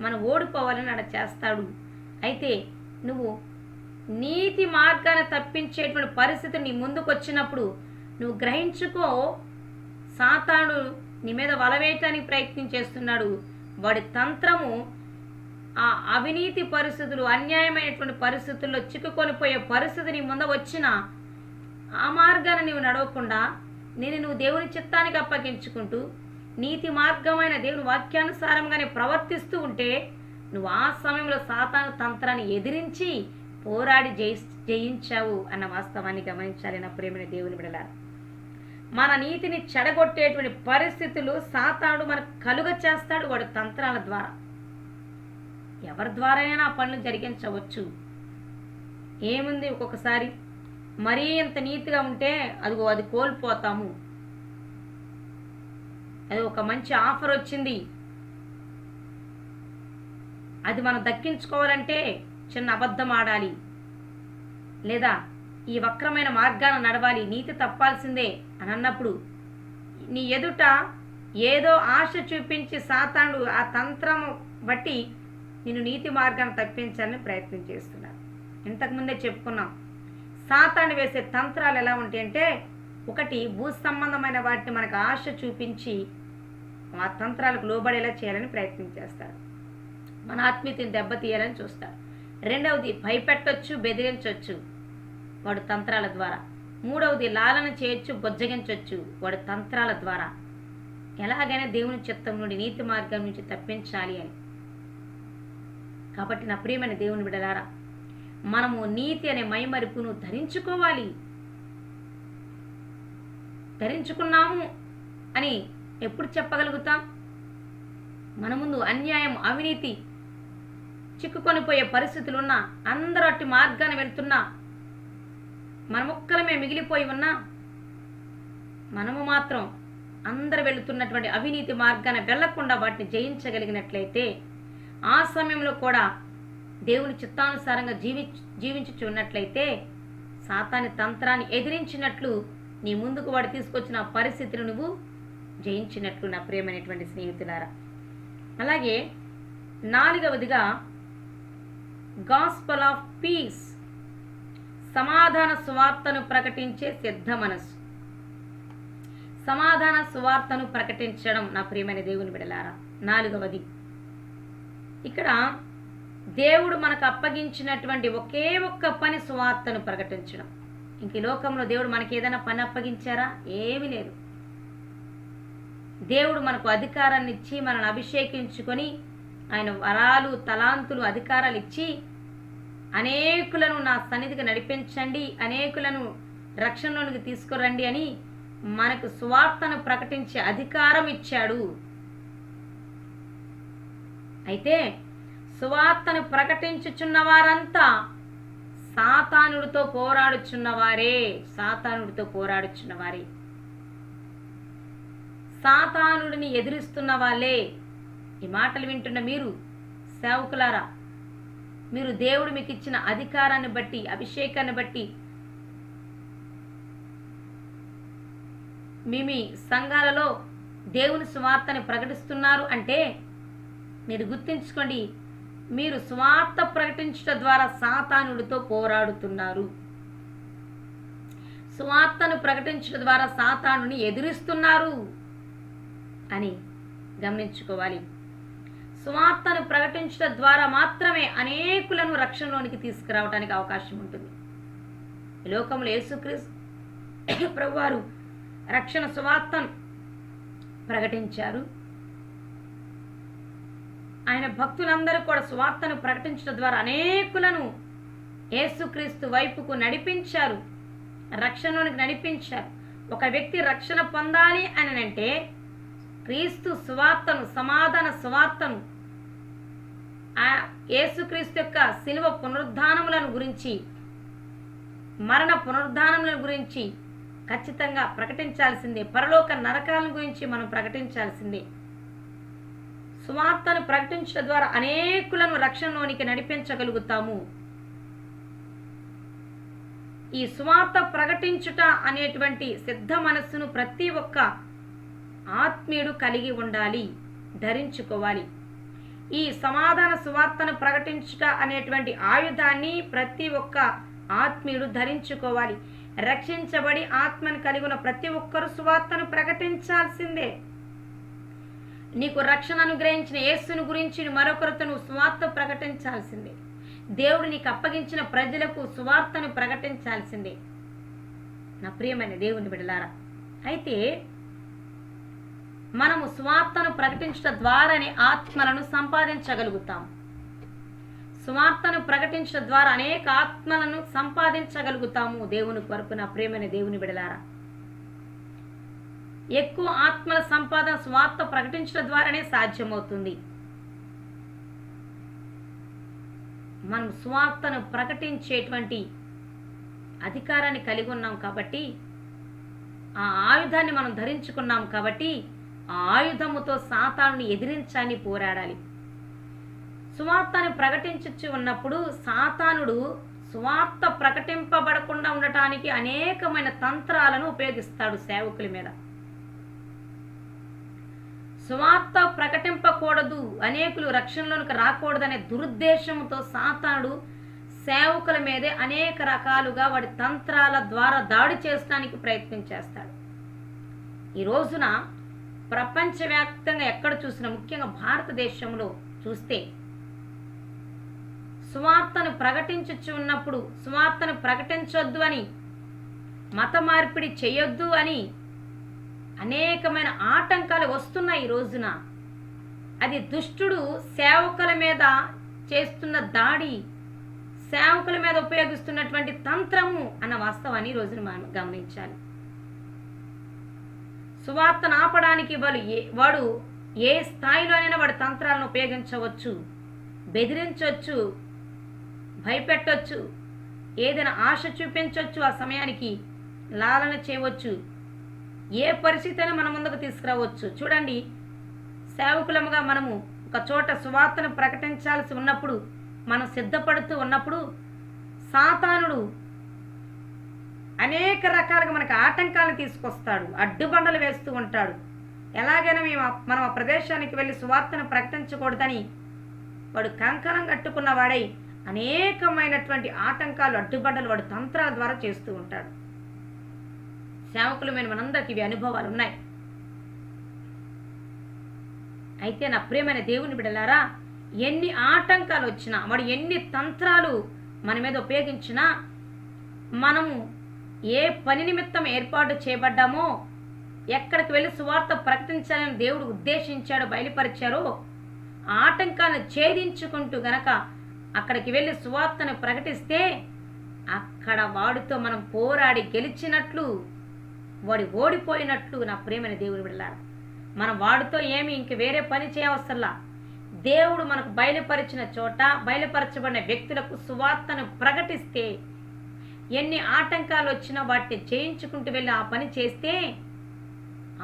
[SPEAKER 1] మనం ఓడిపోవాలని అలా చేస్తాడు. అయితే నువ్వు నీతి మార్గాన్ని తప్పించేటువంటి పరిస్థితి నీ ముందుకు వచ్చినప్పుడు నువ్వు గ్రహించుకో, సాతాను నీ మీద వలవేయటానికి ప్రయత్నం చేస్తున్నాడు. వాడి తంత్రము ఆ అవినీతి పరిస్థితులు, అన్యాయమైనటువంటి పరిస్థితుల్లో చిక్కుకొని పోయే పరిస్థితి నీ ముందు వచ్చిన ఆ మార్గాన్ని నీవు నడవకుండా నువ్వు దేవుని చిత్తానికి అప్పగించుకుంటూ నీతి మార్గమైన దేవుని వాక్యానుసారంగానే ప్రవర్తిస్తూ ఉంటే నువ్వు ఆ సమయంలో సాతాను తంత్రాన్ని ఎదిరించి పోరాడి జయించావు అన్న వాస్తవాన్ని గమనించాలి నా ప్రియమైన దేవుని బిడ్డలారా. మన నీతిని చెడగొట్టేటువంటి పరిస్థితులు సాతానుడు మనకు కలుగ చేస్తాడు వాడి తంత్రాల ద్వారా. ఎవరి ద్వారానైనా ఆ పనులు జరిగించవచ్చు. ఏముంది, ఒక్కొక్కసారి మరీ ఎంత నీతిగా ఉంటే అది కోల్పోతాము. అది ఒక మంచి ఆఫర్ వచ్చింది, అది మనం దక్కించుకోవాలంటే చిన్న అబద్ధం ఆడాలి, లేదా ఈ వక్రమైన మార్గాన్ని నడవాలి, నీతి తప్పాల్సిందే అని అన్నప్పుడు నీ ఎదుట ఏదో ఆశ చూపించి సాతానుడు ఆ తంత్రం బట్టి నేను నీతి మార్గాన్ని తప్పించాలని ప్రయత్నం చేస్తున్నాను. ఇంతకుముందే చెప్పుకున్నాం, సాతాను వేసే తంత్రాలు ఎలా ఉంటాయంటే, ఒకటి భూ సంబంధమైన వాటిని మనకు ఆశ చూపించి ఆ తంత్రాలకు లోబడేలా చేయాలని ప్రయత్నం చేస్తాడు. మన ఆత్మీయతని దెబ్బతీయాలని చూస్తాడు. రెండవది భయపెట్టొచ్చు, బెదిరించవచ్చు వాడు తంత్రాల ద్వారా. మూడవది లాలన చేయొచ్చు, బుజ్జగించవచ్చు వాడు తంత్రాల ద్వారా. ఎలాగైనా దేవుని చిత్తం నుండి, నీతి మార్గం నుంచి తప్పించాలి అని. కాబట్టి నా ప్రియమైన దేవుని బిడ్డలారా, మనము నీతి అనే మైమరుపును ధరించుకోవాలి. ధరించుకున్నాము అని ఎప్పుడు చెప్పగలుగుతాం? మన ముందు అన్యాయం, అవినీతి చిక్కుకొని పోయే పరిస్థితులు ఉన్నా, అందరూ అట్టి మార్గాన్ని వెళ్తున్నా, మన ఒక్కలమే మిగిలిపోయి ఉన్నా, మనము మాత్రం అందరు వెళుతున్నటువంటి అవినీతి మార్గాన్ని వెళ్లకుండా వాటిని జయించగలిగినట్లయితే ఆ సమయంలో కూడా దేవుని చిత్తానుసారంగా జీవించుచున్నట్లయితే సాతాని తంత్రాన్ని ఎదిరించినట్లు నీ ముందుకు వాడు తీసుకొచ్చిన పరిస్థితిని నువ్వు జయించినట్లు నా ప్రియమైనటువంటి స్నేహితులారా. అలాగే నాలుగవదిగా గాస్పల్ ఆఫ్ పీస్, సమాధాన సువార్తను ప్రకటించే సిద్ధ మనస్సు. సమాధాన సువార్తను ప్రకటించడం నా ప్రియమైన దేవుని బిడ్డలారా నాలుగవది. ఇక్కడ దేవుడు మనకు అప్పగించినటువంటి ఒకే ఒక్క పని సువార్తను ప్రకటించడం. ఇంక ఈ లోకంలో దేవుడు మనకి ఏదైనా పని అప్పగించారా? ఏమీ లేదు. దేవుడు మనకు అధికారాన్ని ఇచ్చి మనల్ని అభిషేకించుకొని ఆయన వరాలు, తలాంతులు, అధికారాలు ఇచ్చి అనేకులను నా సన్నిధికి నడిపించండి, అనేకులను రక్షణలోనికి తీసుకురండి అని మనకు సువార్తను ప్రకటించే అధికారం ఇచ్చాడు. అయితే సువార్తను ప్రకటించుచున్న వారంతా సాతానుడితో పోరాడుచున్నవారే. సాతానుడిని ఎదిరిస్తున్న వాళ్ళే. ఈ మాటలు వింటున్న మీరు సేవకులారా, మీరు దేవుడు మీకు ఇచ్చిన అధికారాన్ని బట్టి, అభిషేకాన్ని బట్టి మీ సంఘాలలో దేవుని సువార్తని ప్రకటిస్తున్నారు అంటే మీరు గుర్తుంచుకోండి, మీరు సువార్త ప్రకటించడం ద్వారా సాతానుడితో పోరాడుతున్నారు. సువార్తను ప్రకటించడం ద్వారా సాతానుని ఎదిరిస్తున్నారు అని గమనించుకోవాలి. సువార్తను ప్రకటించడం ద్వారా మాత్రమే అనేకులను రక్షణలోనికి తీసుకురావడానికి అవకాశం ఉంటుంది. ఈ లోకంలో యేసుక్రీస్తు ప్రభువారు రక్షణ సువార్తను ప్రకటించారు. ఆయన భక్తులందరూ కూడా సువార్తను ప్రకటించడం ద్వారా అనేకులను యేసుక్రీస్తు వైపుకు నడిపించారు, రక్షణలోనికి నడిపించారు. ఒక వ్యక్తి రక్షణ పొందాలి అని అంటే క్రీస్తు సువార్తను, సమాధాన సువార్తను, యేసుక్రీస్తు యొక్క శిలువ పునరుద్ధానములను గురించి, మరణ పునరుద్ధానములను గురించి ఖచ్చితంగా ప్రకటించాల్సిందే. పరలోక నరకాలను గురించి మనం ప్రకటించాల్సిందే. సువార్తను ప్రకటించడం ద్వారా అనేకులను రక్షణలోనికి నడిపించగలుగుతాము. ఈ సువార్త ప్రకటించుట అనేటువంటి సిద్ధ మనస్సును ప్రతి ఒక్క ఆత్మీయుడు కలిగి ఉండాలి, ధరించుకోవాలి. ఈ సమాధాన సువార్తను ప్రకటించుట అనేటువంటి ఆయుధాన్ని ప్రతి ఒక్క ఆత్మీయుడు ధరించుకోవాలి. రక్షించబడి ఆత్మను కలిగి ఉన్న ప్రతి ఒక్కరు సువార్తను ప్రకటించాల్సిందే. నీకు రక్షణ అనుగ్రహించిన యేసును గురించి మరొకరితో నువ్వు సువార్త ప్రకటించాల్సిందే. దేవుడు నీకు అప్పగించిన ప్రజలకు సువార్తను ప్రకటించాల్సిందే. నా ప్రియమైన దేవుని బిడ్డలారా, అయితే మనము సువార్తను ప్రకటించడం ద్వారానే ఆత్మలను సంపాదించగలుగుతాం. సువార్తను ప్రకటించడం ద్వారా అనేక ఆత్మలను సంపాదించగలుగుతాము దేవుని కొరకు. నా ప్రియమైన దేవుని బిడ్డలారా, ఎక్కువ ఆత్మల సంపాదన సువార్త ప్రకటించడం ద్వారానే సాధ్యమవుతుంది. మనం సువార్తను ప్రకటించేటువంటి అధికారాన్ని కలిగి ఉన్నాం కాబట్టి, ఆ ఆయుధాన్ని మనం ధరించుకున్నాం కాబట్టి, ఆ ఆయుధముతో సాతానుని ఎదిరించాలని పోరాడాలి. సువార్తను ప్రకటించు ఉన్నప్పుడు సాతానుడు సువార్త ప్రకటింపబడకుండా ఉండటానికి అనేకమైన తంత్రాలను ఉపయోగిస్తాడు సేవకుల మీద. సువార్త ప్రకటింపకూడదు, అనేకులు రక్షణలోనికి రాకూడదనే దురుద్దేశంతో సాతానుడు సేవకుల మీదే అనేక రకాలుగా వాడి తంత్రాల ద్వారా దాడి చేయడానికి ప్రయత్నం చేస్తాడు. ఈ రోజున ప్రపంచవ్యాప్తంగా ఎక్కడ చూసినా, ముఖ్యంగా భారతదేశంలో చూస్తే, సువార్తను ప్రకటించచ్చు ఉన్నప్పుడు సువార్తను ప్రకటించొద్దు అని, మత మార్పిడి చేయొద్దు అని అనేకమైన ఆటంకాలు వస్తున్నాయి. ఈ రోజున అది దుష్టుడు సేవకుల మీద చేస్తున్న దాడి, సేవకుల మీద ఉపయోగిస్తున్నటువంటి తంత్రము అన్న వాస్తవాన్ని ఈ రోజున మనం గమనించాలి. సువార్తను ఆపడానికి వాడు ఏ స్థాయిలోనైనా వాడి తంత్రాలను ఉపయోగించవచ్చు, బెదిరించవచ్చు, భయపెట్టవచ్చు, ఏదైనా ఆశ చూపించవచ్చు, ఆ సమయానికి లాలన చేయవచ్చు, ఏ పరిస్థితిని మన ముందుకు తీసుకురావచ్చు. చూడండి, సేవకులముగా మనము ఒక చోట సువార్తను ప్రకటించాల్సి ఉన్నప్పుడు, మనం సిద్ధపడుతూ ఉన్నప్పుడు సాతానుడు అనేక రకాలుగా మనకు ఆటంకాలను తీసుకొస్తాడు, అడ్డుబండలు వేస్తూ ఉంటాడు. ఎలాగైనా మనం ఆ ప్రదేశానికి వెళ్ళి సువార్తను ప్రకటించకూడదని వాడు కంకణం కట్టుకున్న వాడై అనేకమైనటువంటి ఆటంకాలు, అడ్డుబండలు వాడు తంత్రాల ద్వారా చేస్తూ ఉంటాడు. సేవకులమైన మనందరికీ ఇవి అనుభవాలు ఉన్నాయి. అయితే నా ప్రియమైన దేవుని బిడ్డలారా, ఎన్ని ఆటంకాలు వచ్చినా, వాడు ఎన్ని తంత్రాలు మన మీద ఉపయోగించినా, మనము ఏ పని నిమిత్తం ఏర్పాటు చేయబడ్డామో, ఎక్కడికి వెళ్ళి సువార్త ప్రకటించాలని దేవుడు ఉద్దేశించాడో, బయలుపరిచారో, ఆటంకాలను ఛేదించుకుంటూ గనక అక్కడికి వెళ్ళి సువార్తను ప్రకటిస్తే, అక్కడ వాడితో మనం పోరాడి గెలిచినట్లు, వాడి ఓడిపోయినట్లు. నా ప్రియమైన దేవుని బిడ్డలారా, మనం వాడితో ఏమి ఇంక వేరే పని చేయవసరలా. దేవుడు మనకు బయలుపరిచిన చోట, బయలుపరచబడిన వ్యక్తులకు సువార్తను ప్రకటిస్తే, ఎన్ని ఆటంకాలు వచ్చినా వాటిని జయించుకుంటూ వెళ్ళి ఆ పని చేస్తే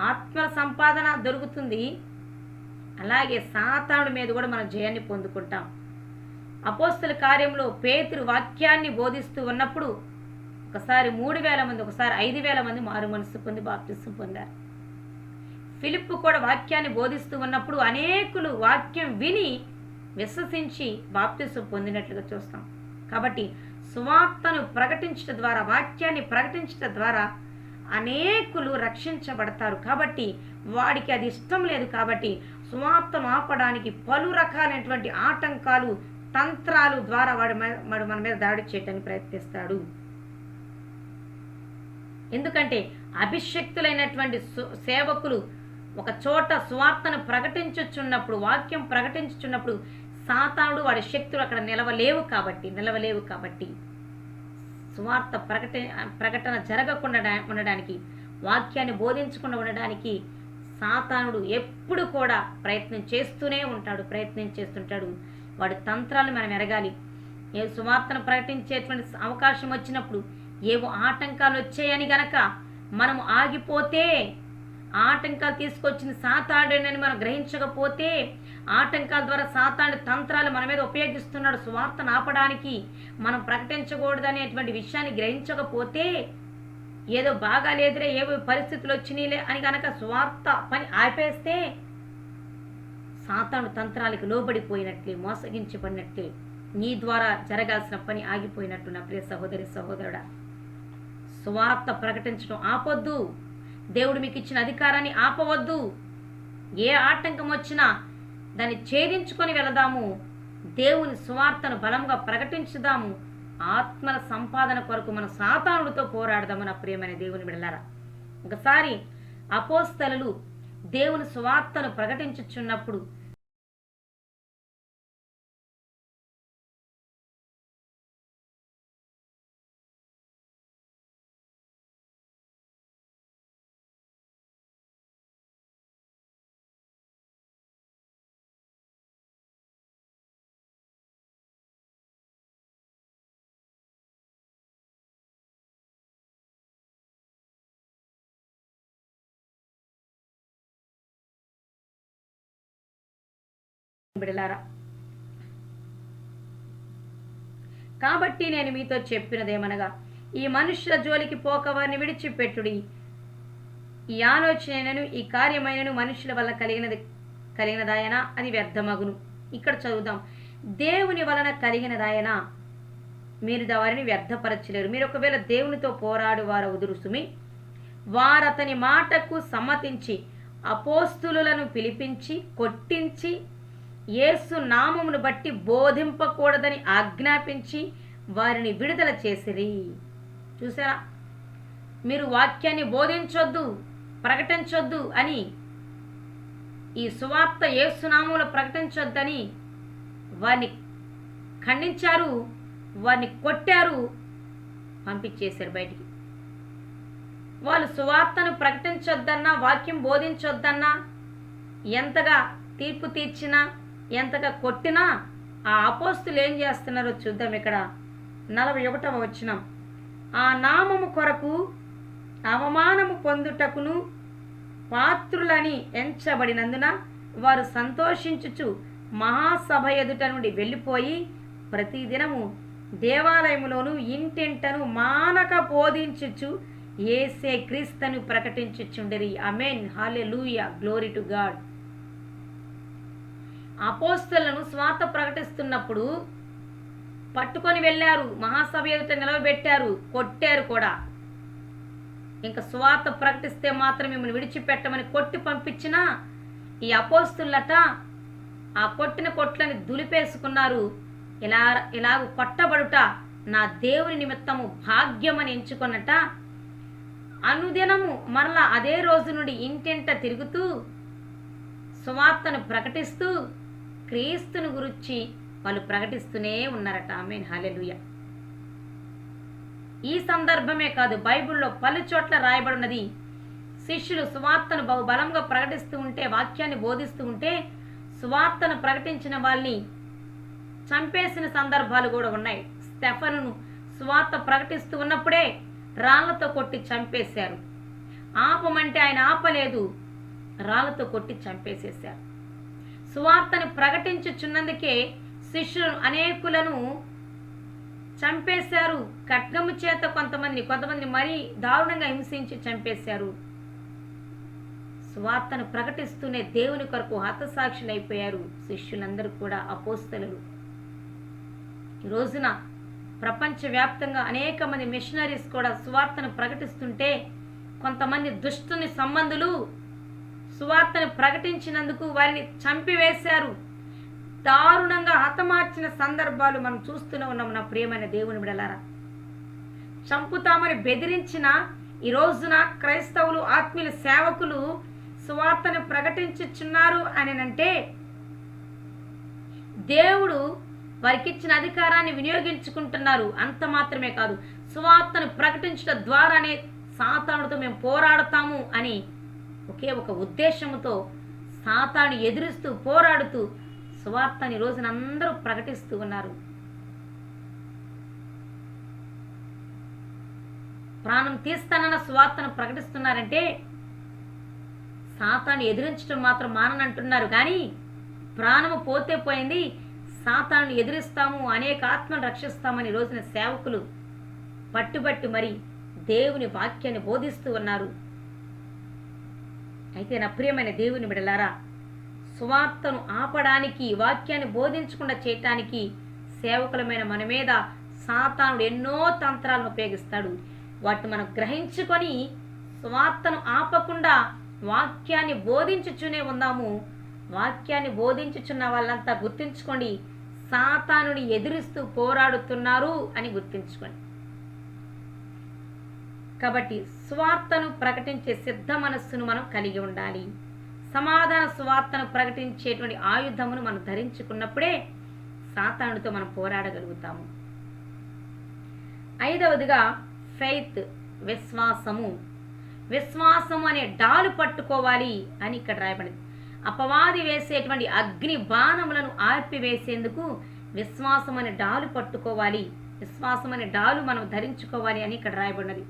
[SPEAKER 1] ఆత్మ సంపాదన దొరుకుతుంది. అలాగే సాతానుడి మీద కూడా మనం జయాన్ని పొందుకుంటాం. అపోస్తల కార్యంలో పేతురు వాక్యాన్ని బోధిస్తూ ఉన్నప్పుడు ఒకసారి 3,000 మంది, ఒకసారి 5,000 మంది మారు మనసు పొంది బాప్తిసం పొందారు. ఫిలిప్పు కూడా వాక్యాన్ని బోధిస్తూ ఉన్నప్పుడు అనేకులు వాక్యం విని విశ్వసించి బాప్తిసం పొందినట్లుగా చూస్తాం. కాబట్టి సువార్తను ప్రకటించడం ద్వారా, వాక్యాన్ని ప్రకటించడం ద్వారా అనేకులు రక్షించబడతారు. కాబట్టి వాడికి అది ఇష్టం లేదు. కాబట్టి సువార్తను ఆపడానికి పలు రకాలైనటువంటి ఆటంకాలు, తంత్రాలు ద్వారా వాడు మన మీద దాడి చేయడానికి ప్రయత్నిస్తాడు. ఎందుకంటే అభిషక్తులైనటువంటి సేవకులు ఒక చోట సువార్తను ప్రకటించుచున్నప్పుడు, వాక్యం ప్రకటించుచున్నప్పుడు సాతానుడు వాడి శక్తులు అక్కడ నిలవలేవు కాబట్టి సువార్త ప్రకటన జరగకుండా ఉండడానికి, వాక్యాన్ని బోధించకుండా ఉండడానికి సాతానుడు ఎప్పుడు కూడా ప్రయత్నం చేస్తుంటాడు. వాడి తంత్రాలను మనం ఎరగాలి. ఏ సువార్తను ప్రకటించేటువంటి అవకాశం వచ్చినప్పుడు ఏవో ఆటంకాలు వచ్చాయని గనక మనం ఆగిపోతే, ఆటంకాలు తీసుకొచ్చిన సాతానుడేనని మనం గ్రహించకపోతే, ఆటంకాల ద్వారా సాతానుడి తంత్రాలు మన మీద ఉపయోగిస్తున్నాడు సువార్తను ఆపడానికి, మనం ప్రకటించకూడదనేటువంటి విషయాన్ని గ్రహించకపోతే, ఏదో బాగాలేదురే, ఏవో పరిస్థితులు వచ్చినాయిలే అని కనుక సువార్త పని ఆపేస్తే సాతాను తంత్రాలకు లోబడిపోయినట్లే, మోసగించబడినట్లే, నీ ద్వారా జరగాల్సిన పని ఆగిపోయినట్టు. నా ప్రియ సహోదరి సహోదరుడా, సువార్త ప్రకటించడం ఆపొద్దు. దేవుడు మీకు ఇచ్చిన అధికారాన్ని ఆపవద్దు. ఏ ఆటంకం వచ్చినా దాన్ని ఛేదించుకొని వెళదాము. దేవుని సువార్తను బలంగా ప్రకటించుదాము. ఆత్మల సంపాదన కొరకు మనం సాతానుడితో పోరాడదాము. నా ప్రియమైన దేవుని బిడ్డలారా, ఒకసారి అపోస్తలులు దేవుని సువార్తను ప్రకటించుచున్నప్పుడు బిడలారా, కాబట్టి నేను మీతో చెప్పినదేమనగా, ఈ మనుష్యుల జోలికి పోక వారిని విడిచిపెట్టుడి. ఈ ఆలోచనను, ఈ కార్యమైనను మనుషుల వల్ల కలిగినదాయనా అది వ్యర్థమగును. ఇక్కడ చదువుదాం. దేవుని వలన కలిగినదాయనా మీరు వారిని వ్యర్థపరచలేరు. మీరు ఒకవేళ దేవునితో పోరాడు వారు ఉదురుసుమి, వారతని మాటకు సమ్మతించి అపోస్తులను పిలిపించి కొట్టించి యేసు నామమును బట్టి బోధింపకూడదని ఆజ్ఞాపించి వారిని విడుదల చేసిరి. చూసారా, మీరు వాక్యాన్ని బోధించొద్దు, ప్రకటించొద్దు అని, ఈ సువార్త యేసు నామములో ప్రకటించొద్దని వారిని ఖండించారు, వారిని కొట్టారు, పంపించేశారు బయటికి. వాళ్ళు సువార్తను ప్రకటించొద్దన్నా, వాక్యం బోధించొద్దన్నా, ఎంతగా తీర్పు తీర్చినా, ఎంతగా కొట్టినా ఆ అపోస్తులు ఏం చేస్తున్నారో చూద్దాం. ఇక్కడ 41వ వచనం. ఆ నామము కొరకు అవమానము పొందుటకును పాత్రులని ఎంచబడినందున వారు సంతోషించుచు మహాసభ ఎదుట నుండి వెళ్ళిపోయి ప్రతిదినము దేవాలయములోను ఇంటింటను మానక బోధించుచు యేసే క్రీస్తును ప్రకటించుచుండిరి. ఆమేన్, హల్లెలూయా, గ్లోరీ టు గాడ్. అపోస్తలులను స్వార్థ ప్రకటిస్తున్నప్పుడు పట్టుకొని వెళ్ళారు, మహాసభ ఎదుట నిలవబెట్టారు, కొట్టారు కూడా. ఇంకా స్వార్థ ప్రకటిస్తే మాత్రం మిమ్మల్ని విడిచిపెట్టమని కొట్టి పంపించినా ఈ అపోస్తులట ఆ కొట్టిన కొట్లని దులిపేసుకున్నారు. ఇలాగ కొట్టబడుట నా దేవుని నిమిత్తము భాగ్యమని ఎంచుకున్నట అనుదినము మరలా అదే రోజు నుండి ఇంటింట తిరుగుతూ సువార్తను ప్రకటిస్తూ క్రీస్తుని గురించి వాళ్ళు ప్రకటిస్తూనే ఉన్నారట. ఆమేన్, హల్లెలూయా. ఈ సందర్భమే కాదు, బైబిల్లో పలు చోట్ల రాయబడినది. శిష్యులు సువార్తను బహుబలంగా ప్రకటిస్తూ ఉంటే, వాక్యాన్ని బోధిస్తూ ఉంటే, సువార్తను ప్రకటించిన వాళ్ళని చంపేసిన సందర్భాలు కూడా ఉన్నాయి. స్టెఫనును సువార్త ప్రకటిస్తూ ఉన్నప్పుడే రాళ్లతో కొట్టి చంపేశారు. ఆపమంటే ఆయన ఆపలేదు, రాళ్లతో కొట్టి చంపేసేశారు. సువార్తను ప్రకటించుచున్నందుకే శిష్యులను అనేకులను చంపేశారు. ఖడ్గము చేత కొంతమంది మరీ దారుణంగా హింసించి చంపేశారు. సువార్తను ప్రకటిస్తూనే దేవుని కొరకు హతసాక్షులైపోయారు శిష్యులందరూ కూడా, అపోస్తలులు. ఈ రోజున ప్రపంచవ్యాప్తంగా అనేక మంది మిషనరీస్ కూడా సువార్తను ప్రకటిస్తుంటే కొంతమంది దుష్టుని సంబంధులు సువార్తను ప్రకటించినందుకు వారిని చంపివేశారు. దారుణంగా హతమార్చిన సందర్భాలు మనం చూస్తూనే ఉన్నాం. నా ప్రియమైన దేవుని బిడ్డలారా, చంపుతామని బెదిరించిన ఈ రోజున క్రైస్తవులు, ఆత్మీయుల సేవకులు సువార్తను ప్రకటించుచున్నారు అని అంటే దేవుడు వారికి ఇచ్చిన అధికారాన్ని వినియోగించుకుంటున్నారు. అంత మాత్రమే కాదు, సువార్తను ప్రకటించడం ద్వారానే సాతానుతో మేము పోరాడతాము అని ఒకే ఒక ఉద్దేశంతో సాతాను ఎదురిస్తూ పోరాడుతూ సువార్తని ఈ రోజున అందరూ ప్రకటిస్తూ ఉన్నారు. ప్రాణం తీస్తానన్న సువార్తను ప్రకటిస్తున్నారంటే సాతాను ఎదిరించడం మాత్రం మాననంటున్నారు. కానీ ప్రాణము పోతే పోయింది, సాతాను ఎదిరిస్తాము, అనేక ఆత్మను రక్షిస్తామని రోజున సేవకులు పట్టుబట్టి మరి దేవుని వాక్యాన్ని బోధిస్తూ ఉన్నారు. అయితే నా ప్రియమైన దేవుని బిడ్డలారా, సువార్తను ఆపడానికి, వాక్యాన్ని బోధించకుండా చేయటానికి సేవకులమైన మన మీద సాతానుడు ఎన్నో తంత్రాలను ఉపయోగిస్తాడు. వాటిని మనం గ్రహించుకొని సువార్తను ఆపకుండా వాక్యాన్ని బోధించుచునే ఉందాము. వాక్యాన్ని బోధించుచున్న వాళ్ళంతా గుర్తుంచుకోండి, సాతానుని ఎదిరిస్తూ పోరాడుతున్నారు అని గుర్తుంచుకోండి. కాబట్టి సువార్తను ప్రకటించే సిద్ధ మనస్సును మనం కలిగి ఉండాలి. సమాధాన సువార్తను ప్రకటించేటువంటి ఆయుధమును మనం ధరించుకున్నప్పుడే సాతానుడితో మనం పోరాడగలుగుతాము. 5వదిగా ఫెయిత్, విశ్వాసము. విశ్వాసము అనే డాలు పట్టుకోవాలి అని ఇక్కడ రాయబడింది. అపవాది వేసేటువంటి అగ్ని బాణములను ఆర్పివేసేందుకు విశ్వాసం అనే డాలు పట్టుకోవాలి, విశ్వాసం అనే డాలు మనం ధరించుకోవాలి అని ఇక్కడ రాయబడినది.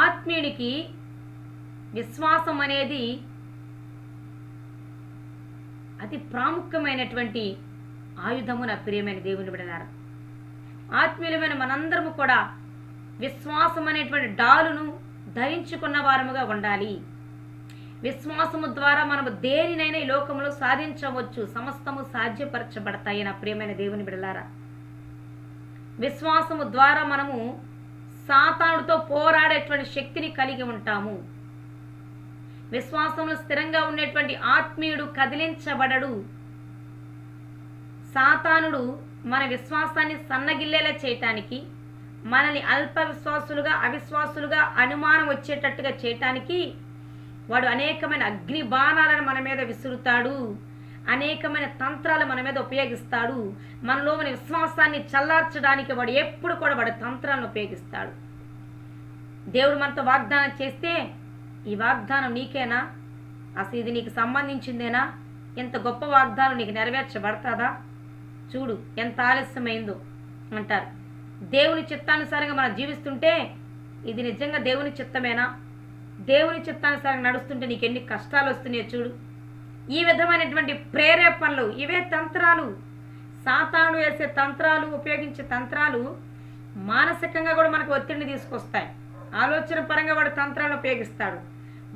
[SPEAKER 1] ఆత్మీయునికి విశ్వాసం అనేది అతి ప్రాముఖ్యమైనటువంటి ఆయుధము. నా ప్రియమైన దేవుని బిడ్డలారా, ఆత్మీయులమైన మనందరము కూడా విశ్వాసం అనేటువంటి డాలును ధరించుకున్న వారముగా ఉండాలి. విశ్వాసము ద్వారా మనము దేనినైనా ఈ లోకంలో సాధించవచ్చు, సమస్తము సాధ్యపరచబడతాయి. నా ప్రియమైన దేవుని బిడ్డలారా, విశ్వాసము ద్వారా మనము సాతానుడితో పోరాడేటువంటి శక్తిని కలిగి ఉంటాము. విశ్వాసంలో స్థిరంగా ఉండేటువంటి ఆత్మీయుడు కదిలించబడడు. సాతానుడు మన విశ్వాసాన్ని సన్నగిల్లేలా చేయటానికి, మనల్ని అల్ప విశ్వాసులుగా, అవిశ్వాసులుగా, అనుమానం వచ్చేటట్టుగా చేయటానికి వాడు అనేకమైన అగ్ని బాణాలను మన మీద విసురుతాడు, అనేకమైన తంత్రాలు మన మీద ఉపయోగిస్తాడు. మనలో మన విశ్వాసాన్ని చల్లార్చడానికి వాడు ఎప్పుడు కూడా వాడి తంత్రాలను ఉపయోగిస్తాడు. దేవుడు మనతో వాగ్దానం చేస్తే ఈ వాగ్దానం నీకేనా, అసలు ఇది నీకు సంబంధించిందేనా, ఎంత గొప్ప వాగ్దానం నీకు నెరవేర్చబడతాదా, చూడు ఎంత ఆలస్యమైందో అంటారు. దేవుని చిత్తానుసారంగా మనం జీవిస్తుంటే ఇది నిజంగా దేవుని చిత్తమేనా, దేవుని చిత్తానుసారంగా నడుస్తుంటే నీకు ఎన్ని కష్టాలు వస్తున్నాయో చూడు. ఈ విధమైనటువంటి ప్రేరేపణలు, ఇవే తంత్రాలు. సాతాను వేసే తంత్రాలు, ఉపయోగించే తంత్రాలు మానసికంగా కూడా మనకు ఒత్తిడిని తీసుకొస్తాయి. ఆలోచన పరంగా వాడు తంత్రాలను ఉపయోగిస్తాడు,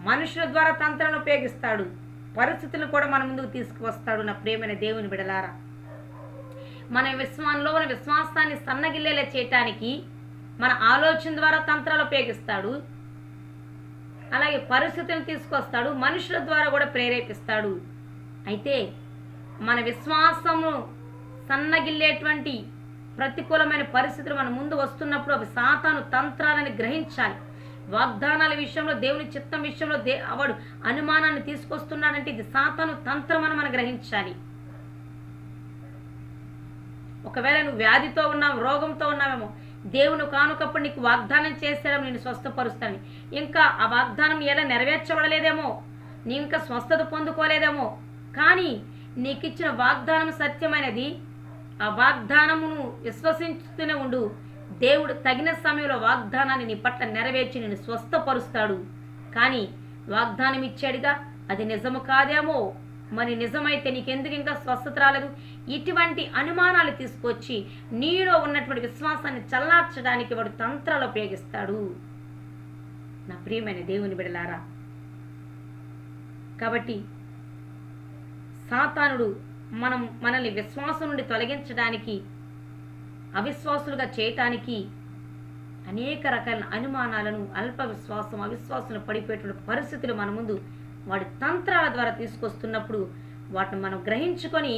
[SPEAKER 1] మనుషుల ద్వారా తంత్రాలను ఉపయోగిస్తాడు, పరిస్థితులను కూడా మన ముందుకు తీసుకువస్తాడు. నా ప్రియమైన దేవుని బిడలారా, మన విశ్వాసాన్ని సన్నగిల్లేలా చేయటానికి మన ఆలోచన ద్వారా తంత్రాలు ఉపయోగిస్తాడు, అలాగే పరిస్థితులను తీసుకొస్తాడు, మనుషుల ద్వారా కూడా ప్రేరేపిస్తాడు. అయితే మన విశ్వాసము సన్నగిల్లేటువంటి ప్రతికూలమైన పరిస్థితులు మన ముందు వస్తున్నప్పుడు అవి సాతాను తంత్రాలని గ్రహించాలి. వాగ్దానాల విషయంలో, దేవుని చిత్తం విషయంలో వాడు అనుమానాన్ని తీసుకొస్తున్నాడంటే ఇది సాతాను తంత్రం అని మనం గ్రహించాలి. ఒకవేళ నువ్వు వ్యాధితో ఉన్నావు, రోగంతో ఉన్నావేమో, దేవుని కానుకప్పుడు నీకు వాగ్దానం చేశాడేమో నేను స్వస్థపరుస్తాను, ఇంకా ఆ వాగ్దానం ఎలా నెరవేర్చబడలేదేమో, నీ ఇంకా స్వస్థత పొందుకోలేదేమో, కానీ నీకు ఇచ్చిన వాగ్దానం సత్యమైనది. ఆ వాగ్దానమును విశ్వసించుతూనే ఉండు. దేవుడు తగిన సమయంలో వాగ్దానాన్ని నీ పట్ల నెరవేర్చి నేను స్వస్థపరుస్తాడు. కానీ వాగ్దానం ఇచ్చాడుగా, అది నిజము కాదేమో, మరి నిజమైతే నీకెందుకు ఇంకా స్వస్థత రాలేదు, ఇటువంటి అనుమానాలు తీసుకొచ్చి నీలో ఉన్నటువంటి విశ్వాసాన్ని చల్లార్చడానికి వాడు తంత్రాలు ఉపయోగిస్తాడు. నా ప్రియమైన దేవుని బిడ్డలారా, కాబట్టి సాతానుడు మనల్ని విశ్వాసం నుండి తొలగించడానికి, అవిశ్వాసులుగా చేయటానికి అనేక రకాల అనుమానాలను, అల్ప విశ్వాసం, అవిశ్వాసం పడిపోయేటువంటి పరిస్థితులు మన ముందు వాడి తంత్రాల ద్వారా తీసుకొస్తున్నప్పుడు వాటిని మనం గ్రహించుకొని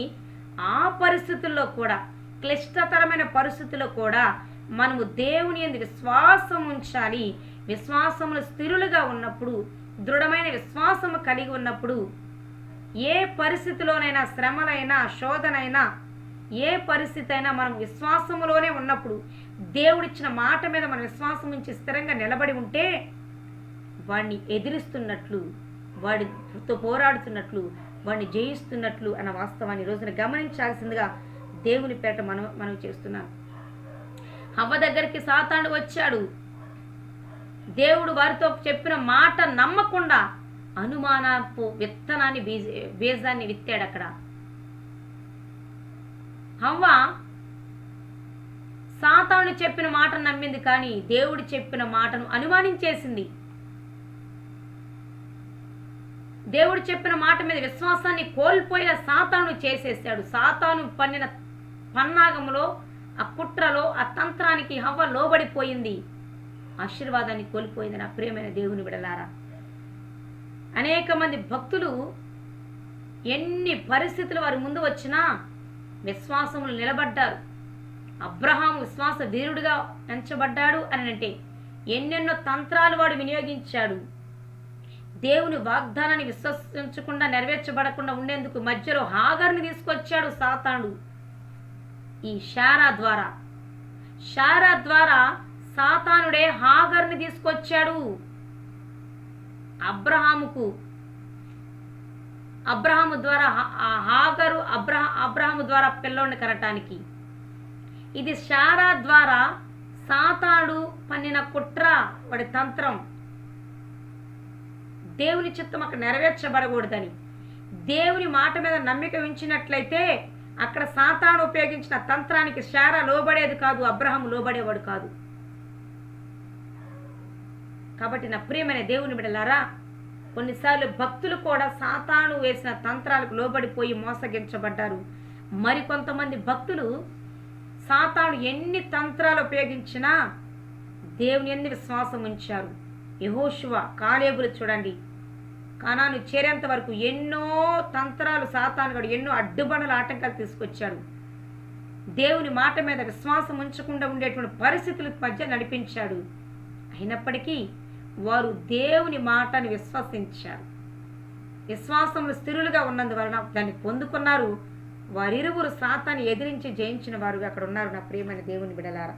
[SPEAKER 1] ఆ పరిస్థితుల్లో కూడా, క్లిష్టతరమైన పరిస్థితుల్లో కూడా మనము దేవుని యందు విశ్వాసం ఉంచాలి. విశ్వాసములు స్థిరులుగా ఉన్నప్పుడు, దృఢమైన విశ్వాసము కలిగి ఉన్నప్పుడు ఏ పరిస్థితిలోనైనా, శ్రమలైనా, శోధనైనా, ఏ పరిస్థితి అయినా మనం విశ్వాసములోనే ఉన్నప్పుడు, దేవుడిచ్చిన మాట మీద మనం విశ్వాసం ఉంచి స్థిరంగా నిలబడి ఉంటే వాడిని ఎదిరిస్తున్నట్లు, వాడితో పోరాడుతున్నట్లు, వాడిని జయిస్తున్నట్లు అన్న వాస్తవాన్ని రోజున గమనించాల్సిందిగా దేవుని పేట మనం చేస్తున్నాం. హవ్వ దగ్గరికి సాతాను వచ్చాడు. దేవుడు వారితో చెప్పిన మాట నమ్మకుండా అనుమానపు విత్తనాన్ని, బీజాన్ని విత్తాడు. అక్కడ హవ్వ సాతాను చెప్పిన మాట నమ్మింది, కానీ దేవుడు చెప్పిన మాటను అనుమానించేసింది. దేవుడు చెప్పిన మాట మీద విశ్వాసాన్ని కోల్పోయే సాతాను చేసేసాడు. సాతాను పన్నిన పన్నాగములో, ఆ కుట్రలో, ఆ తంత్రానికి హవ్వ లోబడిపోయింది, ఆశీర్వాదాన్ని కోల్పోయింది. నా ప్రియమైన దేవుని బిడ్డలారా, అనేక మంది భక్తులు ఎన్ని పరిస్థితులు వారి ముందు వచ్చినా విశ్వాసములు నిలబడ్డారు. అబ్రహాము విశ్వాస వీరుడిగా ఎంచబడ్డాడు అని అంటే ఎన్నెన్నో తంత్రాలు వాడు వినియోగించాడు. దేవుని వాగ్దానాన్ని విశ్వసించకుండా, నెరవేర్చబడకుండా ఉండేందుకు మధ్యలో హాగర్ని తీసుకొచ్చాడు సాతానుడు. ఈ శారా ద్వారా సాతానుడే హాగర్ని తీసుకొచ్చాడు అబ్రహాము ద్వారా. హాగరు అబ్రహాము ద్వారా పిల్లోడిని కనటానికి. ఇది శారా ద్వారా సాతానుడు పన్నిన కుట్ర, వాడి తంత్రం. దేవుని చిత్తం అక్కడ నెరవేర్చబడకూడదని, దేవుని మాట మీద నమ్మిక ఉంచినట్లయితే అక్కడ సాతాను ఉపయోగించిన తంత్రానికి శారా లోబడేది కాదు, అబ్రహాము లోబడేవాడు కాదు. కాబట్టి నా ప్రియమైన దేవుని బిడ్డలారా, కొన్నిసార్లు భక్తులు కూడా సాతాను వేసిన తంత్రాలకు లోబడిపోయి మోసగించబడ్డారు. మరికొంతమంది భక్తులు సాతాను ఎన్ని తంత్రాలు ఉపయోగించినా దేవుని యందు విశ్వాసం ఉంచారు. యెహోషువ, కాలేబులు చూడండి, కానాను చేరేంత వరకు ఎన్నో తంత్రాలు సాతానుగాడు, ఎన్నో అడ్డుబండల ఆటంకాలు తీసుకొచ్చాడు. దేవుని మాట మీద విశ్వాసం ఉంచకుండా ఉండేటువంటి పరిస్థితుల మధ్య నడిపించాడు. అయినప్పటికీ వారు దేవుని మాటను విశ్వసించారు. విశ్వాసంలో స్థిరులుగా ఉన్నందువలన దాన్ని పొందుకున్నారు. వారిరువురు సాతాన్ని ఎదిరించి జయించిన వారుగా అక్కడ ఉన్నారు. నా ప్రియమైన దేవుని బిడలారా,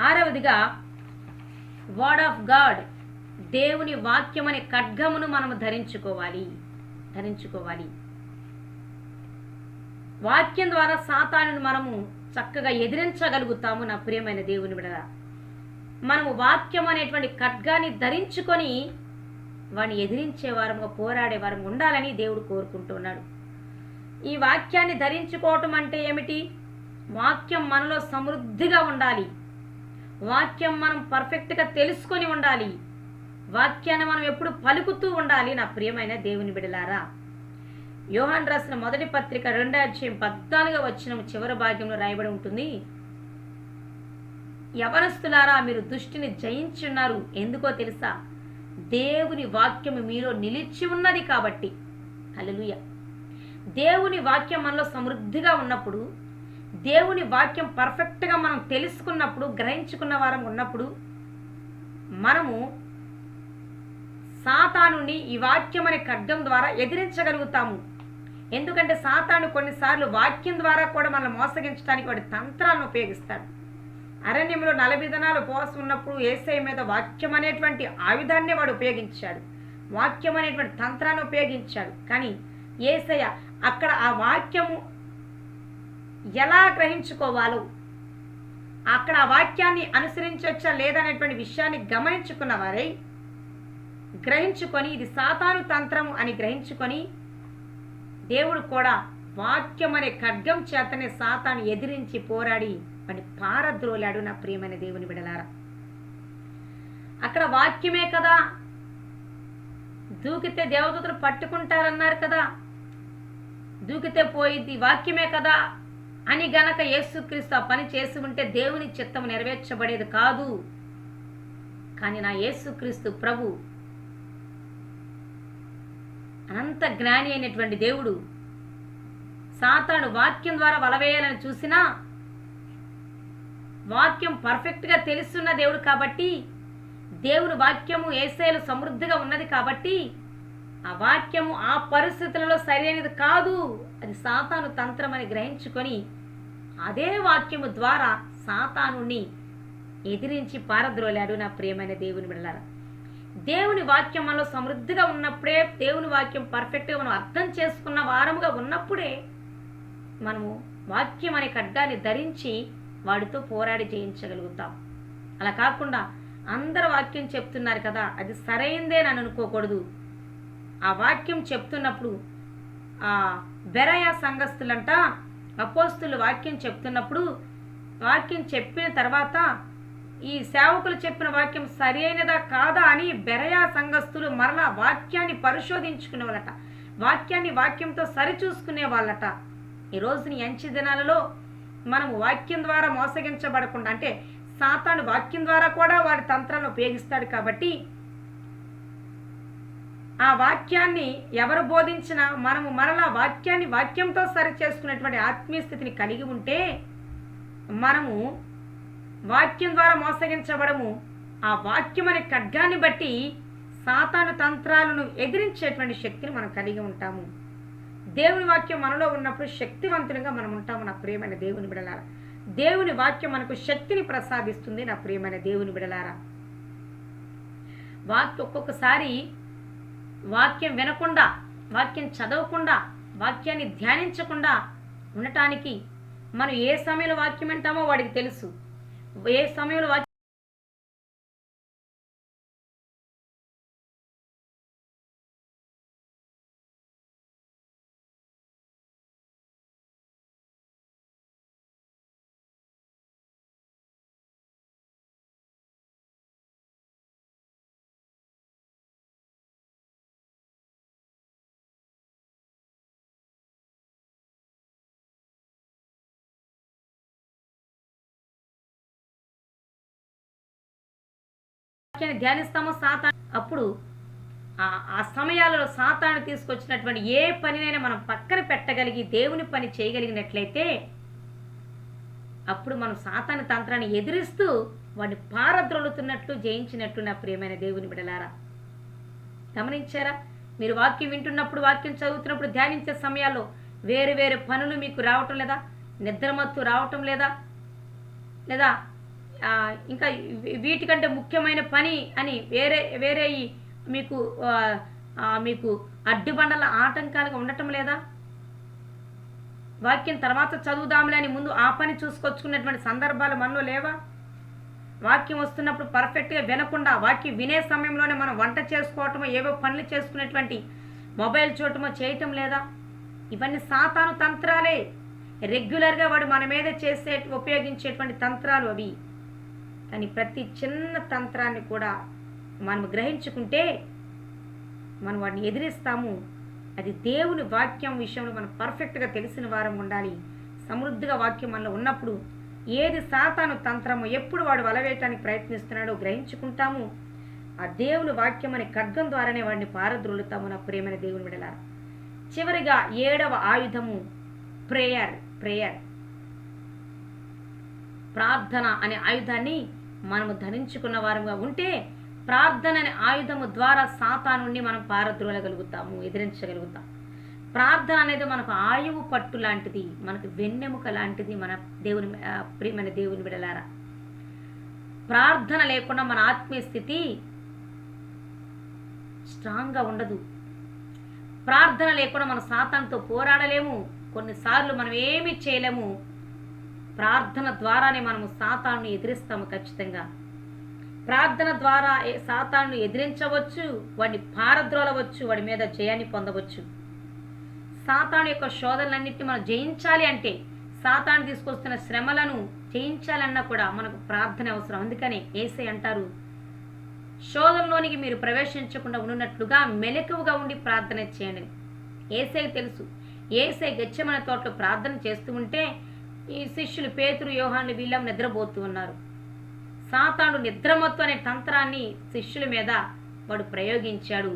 [SPEAKER 1] ఆరవదిగా వర్డ్ ఆఫ్ గాడ్, దేవుని వాక్యం అనే ఖడ్గమును మనము ధరించుకోవాలి. వాక్యం ద్వారా సాతానుని మనము చక్కగా ఎదిరించగలుగుతాము. నా ప్రియమైన దేవుని బిడ్డలారా, మనము వాక్యం అనేటువంటి ఖడ్గాన్ని ధరించుకొని వాడిని ఎదిరించే వారముగా, పోరాడే వారం ఉండాలని దేవుడు కోరుకుంటున్నాడు. ఈ వాక్యాన్ని ధరించుకోవటం అంటే ఏమిటి? వాక్యం మనలో సమృద్ధిగా ఉండాలి. వాక్యం మనం పర్ఫెక్ట్గా తెలుసుకొని ఉండాలి. వాక్యాన్ని మనం ఎప్పుడు పలుకుతూ ఉండాలి. నా ప్రియమైన దేవుని బిడ్డలారా, యోహాను రాసిన మొదటి పత్రిక 2:14 చివరి భాగ్యంలో రాయబడి ఉంటుంది, యవనస్తులారా, మీరు దుష్టిని జయించున్నారు. ఎందుకో తెలుసా? దేవుని వాక్యము మీలో నిలిచి ఉన్నది కాబట్టి. హల్లెలూయా. దేవుని వాక్యం మనలో సమృద్ధిగా ఉన్నప్పుడు, దేవుని వాక్యం పర్ఫెక్ట్గా మనం తెలుసుకున్నప్పుడు, గ్రహించుకున్న వారం ఉన్నప్పుడు మనము సాతానుని ఈ వాక్యం అనే ఖడ్గం ద్వారా ఎదిరించగలుగుతాము. ఎందుకంటే సాతాను కొన్నిసార్లు వాక్యం ద్వారా కూడా మనల్ని మోసగించడానికి వాడి తంత్రాలను ఉపయోగిస్తాడు. అరణ్యంలో 40 దినాలు ఉపవాసం ఉన్నప్పుడు యేసయ్య మీద వాక్యం అనేటువంటి ఆయుధాన్ని వాడు ఉపయోగించాడు. వాక్యం అనేటువంటి తంత్రాన్ని ఉపయోగించాడు. కానీ యేసయ్య అక్కడ ఆ వాక్యము ఎలా గ్రహించుకోవాలో, అక్కడ ఆ వాక్యాన్ని అనుసరించవచ్చా లేదనేటువంటి విషయాన్ని గమనించుకున్న వారై, గ్రహించుకొని ఇది సాతాను తంత్రము అని గ్రహించుకొని దేవుడు కూడా వాక్యం అనే ఖడ్గం చేతనే సాతాను ఎదిరించి పోరాడి వాడిని పారద్రోలాడు. నా ప్రియమైన దేవుని బిడలారా, అక్కడ వాక్యమే కదా, దూకితే దేవదూతలు పట్టుకుంటారన్నారు కదా, దూకితే పోయింది వాక్యమే కదా అని గనక యేసుక్రీస్తు ఆ పని చేసి ఉంటే దేవుని చిత్తం నెరవేర్చబడేది కాదు. కానీ నా యేసుక్రీస్తు ప్రభు అనంత జ్ఞాని అయినటువంటి దేవుడు సాతాను వాక్యం ద్వారా వలవేయాలని చూసినా వాక్యం పర్ఫెక్ట్గా తెలుసున్న దేవుడు కాబట్టి, దేవుని వాక్యము యేసయ్యలో సమృద్ధిగా ఉన్నది కాబట్టి ఆ వాక్యము ఆ పరిస్థితులలో సరైనది కాదు, అది సాతాను తంత్రం అని గ్రహించుకొని అదే వాక్యము ద్వారా సాతానుని ఎదిరించి పారద్రోలాడు. నా ప్రియమైన దేవుని బిడ్డలారా, దేవుని వాక్యం మనలో సమృద్ధిగా ఉన్నప్పుడే, దేవుని వాక్యం పర్ఫెక్ట్గా మనం అర్థం చేసుకున్న వారముగా ఉన్నప్పుడే మనము వాక్యం అనే ఖడ్గాన్ని ధరించి వాడితో పోరాడి జయించగలుగుతాం. అలా కాకుండా అందరు వాక్యం చెప్తున్నారు కదా, అది సరైందే అని అనుకోకూడదు. ఆ వాక్యం చెప్తున్నప్పుడు ఆ బెరయ సంఘస్థులంట అపోస్తులు వాక్యం చెప్తున్నప్పుడు వాక్యం చెప్పిన తర్వాత ఈ సేవకులు చెప్పిన వాక్యం సరైనదా కాదా అని బెరయ సంఘస్థులు మరలా వాక్యాన్ని పరిశోధించుకునే వాళ్ళట, వాక్యాన్ని వాక్యంతో సరిచూసుకునే వాళ్ళట. ఈ రోజుని అంచె దినాలలో మనము వాక్యం ద్వారా మోసగించబడకుండా, అంటే సాతాను వాక్యం ద్వారా కూడా వాడి తంత్రాలను ఉపయోగిస్తాడు కాబట్టి ఆ వాక్యాన్ని ఎవరు బోధించినా మనము మరలా వాక్యాన్ని వాక్యంతో సరి చేసుకునేటువంటి ఆత్మీయ స్థితిని కలిగి ఉంటే మనము వాక్యం ద్వారా మోసగించబడము. ఆ వాక్యం అనే ఖడ్గాన్ని బట్టి సాతాను తంత్రాలను ఎదిరించేటువంటి శక్తిని మనం కలిగి ఉంటాము. దేవుని వాక్యం మనలో ఉన్నప్పుడు శక్తివంతులుగా మనం ఉంటాము. నా ప్రియమైన దేవుని బిడలారా, దేవుని వాక్యం మనకు శక్తిని ప్రసాదిస్తుంది. నా ప్రియమైన దేవుని బిడలారా, ఒక్కొక్కసారి వాక్యం వినకుండా, వాక్యం చదవకుండా, వాక్యాన్ని ధ్యానించకుండా ఉండటానికి మనం ఏ సమయంలో వాక్యం వింటామో వాడికి తెలుసు. ఏ సమయంలో వాక్యం ధ్యానిస్తామో సాతాను, అప్పుడు ఆ సమయాలలో సాతాను తీసుకొచ్చినటువంటి ఏ పనినైనా మనం పక్కన పెట్టగలిగి దేవుని పని చేయగలిగినట్లయితే అప్పుడు మనం సాతాను తంత్రాన్ని ఎదిరిస్తూ వాడిని పారద్రోలుతున్నట్లు జయించినట్లు. నా ప్రియమైన దేవుని బిడలారా, గమనించారా? మీరు వాక్యం వింటున్నప్పుడు, వాక్యం చదువుతున్నప్పుడు, ధ్యానించే సమయాల్లో వేరు వేరు పనులు మీకు రావటం లేదా? నిద్రమత్తు రావటం లేదా? లేదా ఇంకా వీటికంటే ముఖ్యమైన పని అని వేరే వేరే మీకు మీకు అడ్డుబండల ఆటంకాలుగా ఉండటం లేదా? వాక్యం తర్వాత చదువుదాంలే అని ముందు ఆ పని చూసుకొచ్చుకున్నటువంటి సందర్భాలు మనలో లేవా? వాక్యం వస్తున్నప్పుడు పర్ఫెక్ట్గా వినకుండా వాక్యం వినే సమయంలోనే మనం వంట చేసుకోవటమో, ఏవో పనులు చేసుకునేటువంటి మొబైల్ చూడటమో చేయటం లేదా? ఇవన్నీ సాతాను తంత్రాలే. రెగ్యులర్గా వాడు మన మీద ఉపయోగించేటువంటి తంత్రాలు అవి. కానీ ప్రతి చిన్న తంత్రాన్ని కూడా మనం గ్రహించుకుంటే మనం వాడిని ఎదిరిస్తాము. అది దేవుని వాక్యం విషయంలో మనం పర్ఫెక్ట్గా తెలిసిన వారం ఉండాలి. సమృద్ధిగా వాక్యం మనలో ఉన్నప్పుడు ఏది సాతాను తంత్రమో, ఎప్పుడు వాడు వలవేయటానికి ప్రయత్నిస్తున్నాడో గ్రహించుకుంటాము. ఆ దేవుని వాక్యం అనే ఖడ్గం ద్వారానే వాడిని పారద్రోలుతాము. నా ప్రియమైన దేవుని బిడ్డలారా, చివరిగా 7వ ఆయుధము ప్రేయర్. ప్రార్థన అనే ఆయుధాన్ని మనము ధరించుకున్న వారంగా ఉంటే ప్రార్థన అనే ఆయుధము ద్వారా సాతానుని మనం పారద్రోలగలుగుతాము, ఎదిరించగలుగుతాం. ప్రార్థన అనేది మనకు ఆయువు పట్టు లాంటిది, మనకు వెన్నెముక లాంటిది. మన దేవుని ప్రియమైన దేవుని బిడ్డలారా, ప్రార్థన లేకుండా మన ఆత్మీయ స్థితి స్ట్రాంగ్గా ఉండదు. ప్రార్థన లేకుండా మన సాతానుతో పోరాడలేము. కొన్నిసార్లు మనం ఏమీ చేయలేము. ప్రార్థన ద్వారానే మనము సాతానుని ఎదిరిస్తాము. ఖచ్చితంగా ప్రార్థన ద్వారా సాతానుని ఎదిరించవచ్చు, వాడిని పారద్రోలవచ్చు, వాడి మీద జయాన్ని పొందవచ్చు. సాతాను యొక్క శోధనలన్నింటినీ మనం జయించాలి అంటే, సాతాను తీసుకొస్తున్న శ్రమలను జయించాలన్నా కూడా మనకు ప్రార్థన అవసరం. అందుకని యేసయ్య అంటారు, శోధనలోనికి మీరు ప్రవేశించకుండా ఉన్నట్లుగా మెలకువగా ఉండి ప్రార్థన చేయండి. యేసయ్యకు తెలుసు. యేసయ్య గెత్సేమనే తోటలో ప్రార్థన చేస్తూ ఉంటే ఈ శిష్యులు పేతురు, యోహాను వీళ్ళం నిద్రపోతూ ఉన్నారు. సాతాను నిద్రమత్తు అనే తంత్రాన్ని శిష్యుల మీద వాడు ప్రయోగించాడు.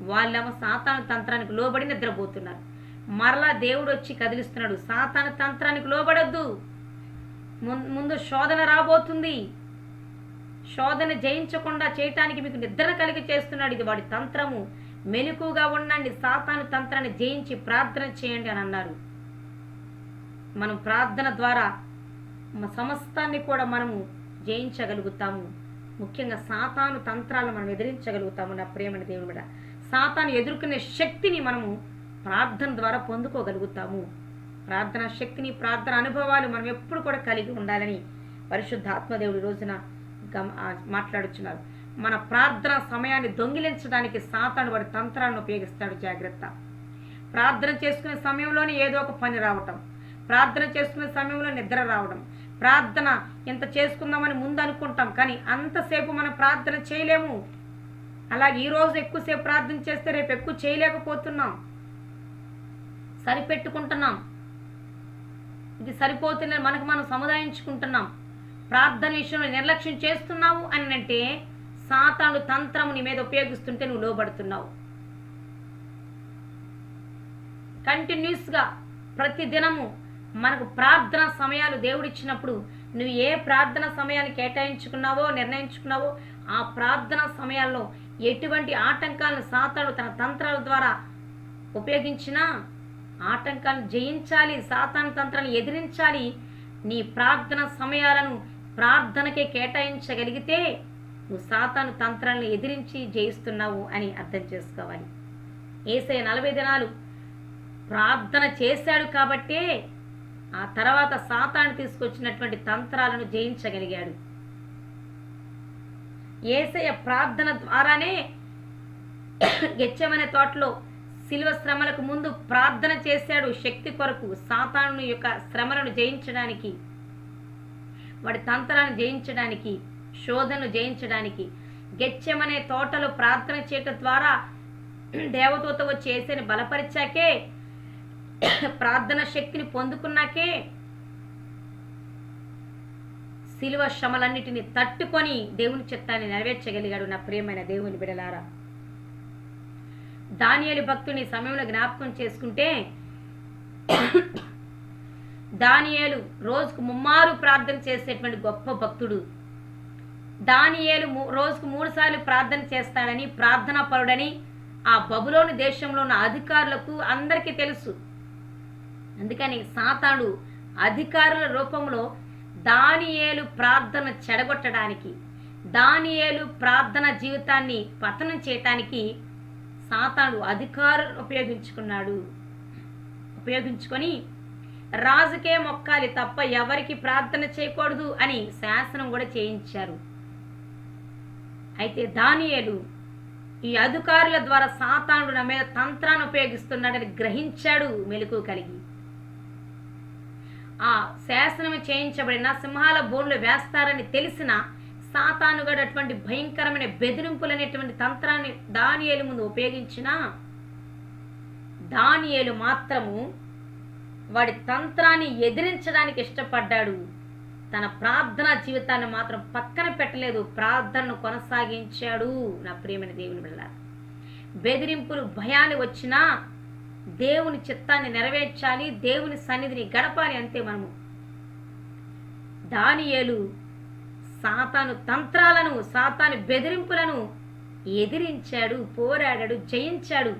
[SPEAKER 1] వాళ్ళేమో సాతాను తంత్రానికి లోబడి నిద్రపోతున్నారు. మరలా దేవుడు వచ్చి కదిలిస్తున్నాడు, సాతాను తంత్రానికి లోబడొద్దు, ముందు శోధన రాబోతుంది, శోధన జయించకుండా చేయటానికి మీకు నిద్ర కలిగి చేస్తున్నాడు, ఇది వాడి తంత్రము, మెలకుగా ఉండండి, సాతాను తంత్రాన్ని జయించి ప్రార్థన చేయండి అని అన్నారు. మనం ప్రార్థన ద్వారా సమస్తాన్ని కూడా మనము జయించగలుగుతాము. ముఖ్యంగా సాతాను తంత్రాలను మనం ఎదిరించగలుగుతాము. నా ప్రియమైన దేవుని బిడ్డ, సాతాను ఎదుర్కొనే శక్తిని మనము ప్రార్థన ద్వారా పొందుకోగలుగుతాము. ప్రార్థన శక్తిని, ప్రార్థన అనుభవాలు మనం ఎప్పుడు కూడా కలిగి ఉండాలని పరిశుద్ధాత్మదేవుడి రోజున మాట్లాడుచున్నారు. మన ప్రార్థన సమయాన్ని దొంగిలించడానికి సాతాను వాడి తంత్రాలను ఉపయోగిస్తాడు. జాగ్రత్త. ప్రార్థన చేసుకునే సమయంలోనే ఏదో ఒక పని రావటం, ప్రార్థన చేసుకునే సమయంలో నిద్ర రావడం, ప్రార్థన ఎంత చేసుకుందామని ముందు అనుకుంటాం, కానీ అంతసేపు మనం ప్రార్థన చేయలేము. అలాగే ఈరోజు ఎక్కువసేపు ప్రార్థన చేస్తే రేపు ఎక్కువ చేయలేకపోతున్నాం, సరిపెట్టుకుంటున్నాం, ఇది సరిపోతుందని మనకు మనం సముదాయించుకుంటున్నాం. ప్రార్థన విషయంలో నిర్లక్ష్యం చేస్తున్నావు అని అంటే సాతాను తంత్రము నీ మీద ఉపయోగిస్తుంటే నువ్వు లోబడుతున్నావు. కంటిన్యూస్గా ప్రతి దినము మనకు ప్రార్థన సమయాలు దేవుడిచ్చినప్పుడు నువ్వు ఏ ప్రార్థన సమయాన్ని కేటాయించుకున్నావో, నిర్ణయించుకున్నావో ఆ ప్రార్థన సమయాల్లో ఎటువంటి ఆటంకాలను సాతాను తన తంత్రాల ద్వారా ఉపయోగించినా ఆటంకాలను జయించాలి, సాతాను తంత్రాన్ని ఎదిరించాలి. నీ ప్రార్థన సమయాలను ప్రార్థనకే కేటాయించగలిగితే నువ్వు సాతాను తంత్రాలను ఎదిరించి జయిస్తున్నావు అని అర్థం చేసుకోవాలి. యేసయ్య 40 దినాలు ప్రార్థన చేశాడు కాబట్టే ఆ తర్వాత సాతాను తీసుకొచ్చినటువంటి తంత్రాలను జయించగలిగాడు. యేసయ్య ప్రార్థన ద్వారానే గెత్సేమనే తోటలో శిలువ శ్రమలకు ముందు ప్రార్థన చేశాడు. శక్తి కొరకు, సాతాను యొక్క శ్రమలను జయించడానికి, వాడి తంత్రాలను జయించడానికి, శోధనను జయించడానికి. గెత్సేమనే తోటలో ప్రార్థన చేయటం ద్వారా దేవదూత వచ్చి యేసయ్యని బలపరిచాకే, ప్రార్థన శక్తిని పొందుకున్నాకే శిలువ శ్రమలన్నిటిని తట్టుకొని దేవుని చిత్తాన్ని నెరవేర్చగలిగాడు. నా ప్రియమైన దేవుని బిడలారా, దానియేలు భక్తుని సమయంలో జ్ఞాపకం చేసుకుంటే దానియేలు రోజుకు 3 మారు ప్రార్థన చేసేటువంటి గొప్ప భక్తుడు. దానియేలు రోజుకు 3 సార్లు ప్రార్థన చేస్తాడని, ప్రార్థనా పరుడని ఆ బబులోను దేశంలో ఉన్న అధికారులకు అందరికీ తెలుసు. అందుకని సాతాను అధికారుల రూపంలో దానియేలు ప్రార్థన చెడగొట్టడానికి, దానియేలు ప్రార్థన జీవితాన్ని పతనం చేయటానికి సాతాను అధికారులను ఉపయోగించుకొని రాజుకే మొక్కాలి తప్ప ఎవరికి ప్రార్థన చేయకూడదు అని శాసనం కూడా చేయించారు. అయితే దానియేలు ఈ అధికారుల ద్వారా సాతానుడు నా మీద తంత్రాన్ని ఉపయోగిస్తున్నాడని గ్రహించాడు. మెలకువ కలిగి ఆ శాసనం చేయించబడిన సింహాల బోన్లు వేస్తారని తెలిసిన సాతానుగాడు అటువంటి భయంకరమైన బెదిరింపులనేటువంటి తంత్రాన్ని దానియేలు ముందు ఉపయోగించిన దానియేలు మాత్రము వాడి తంత్రాన్ని ఎదిరించడానికి ఇష్టపడ్డాడు. తన ప్రార్థనా జీవితాన్ని మాత్రం పక్కన పెట్టలేదు, ప్రార్థనను కొనసాగించాడు. నా ప్రియమైన దేవుని బిడ్డలారా, బెదిరింపులు, భయాలు వచ్చినా దేవుని చిత్తాన్ని నెరవేర్చాలి, దేవుని సన్నిధిని గడపాలి, అంతే మనము. దానియేలు సాతాను తంత్రాలను, సాతాను బెదిరింపులను ఎదిరించాడు, పోరాడాడు, జయించాడు.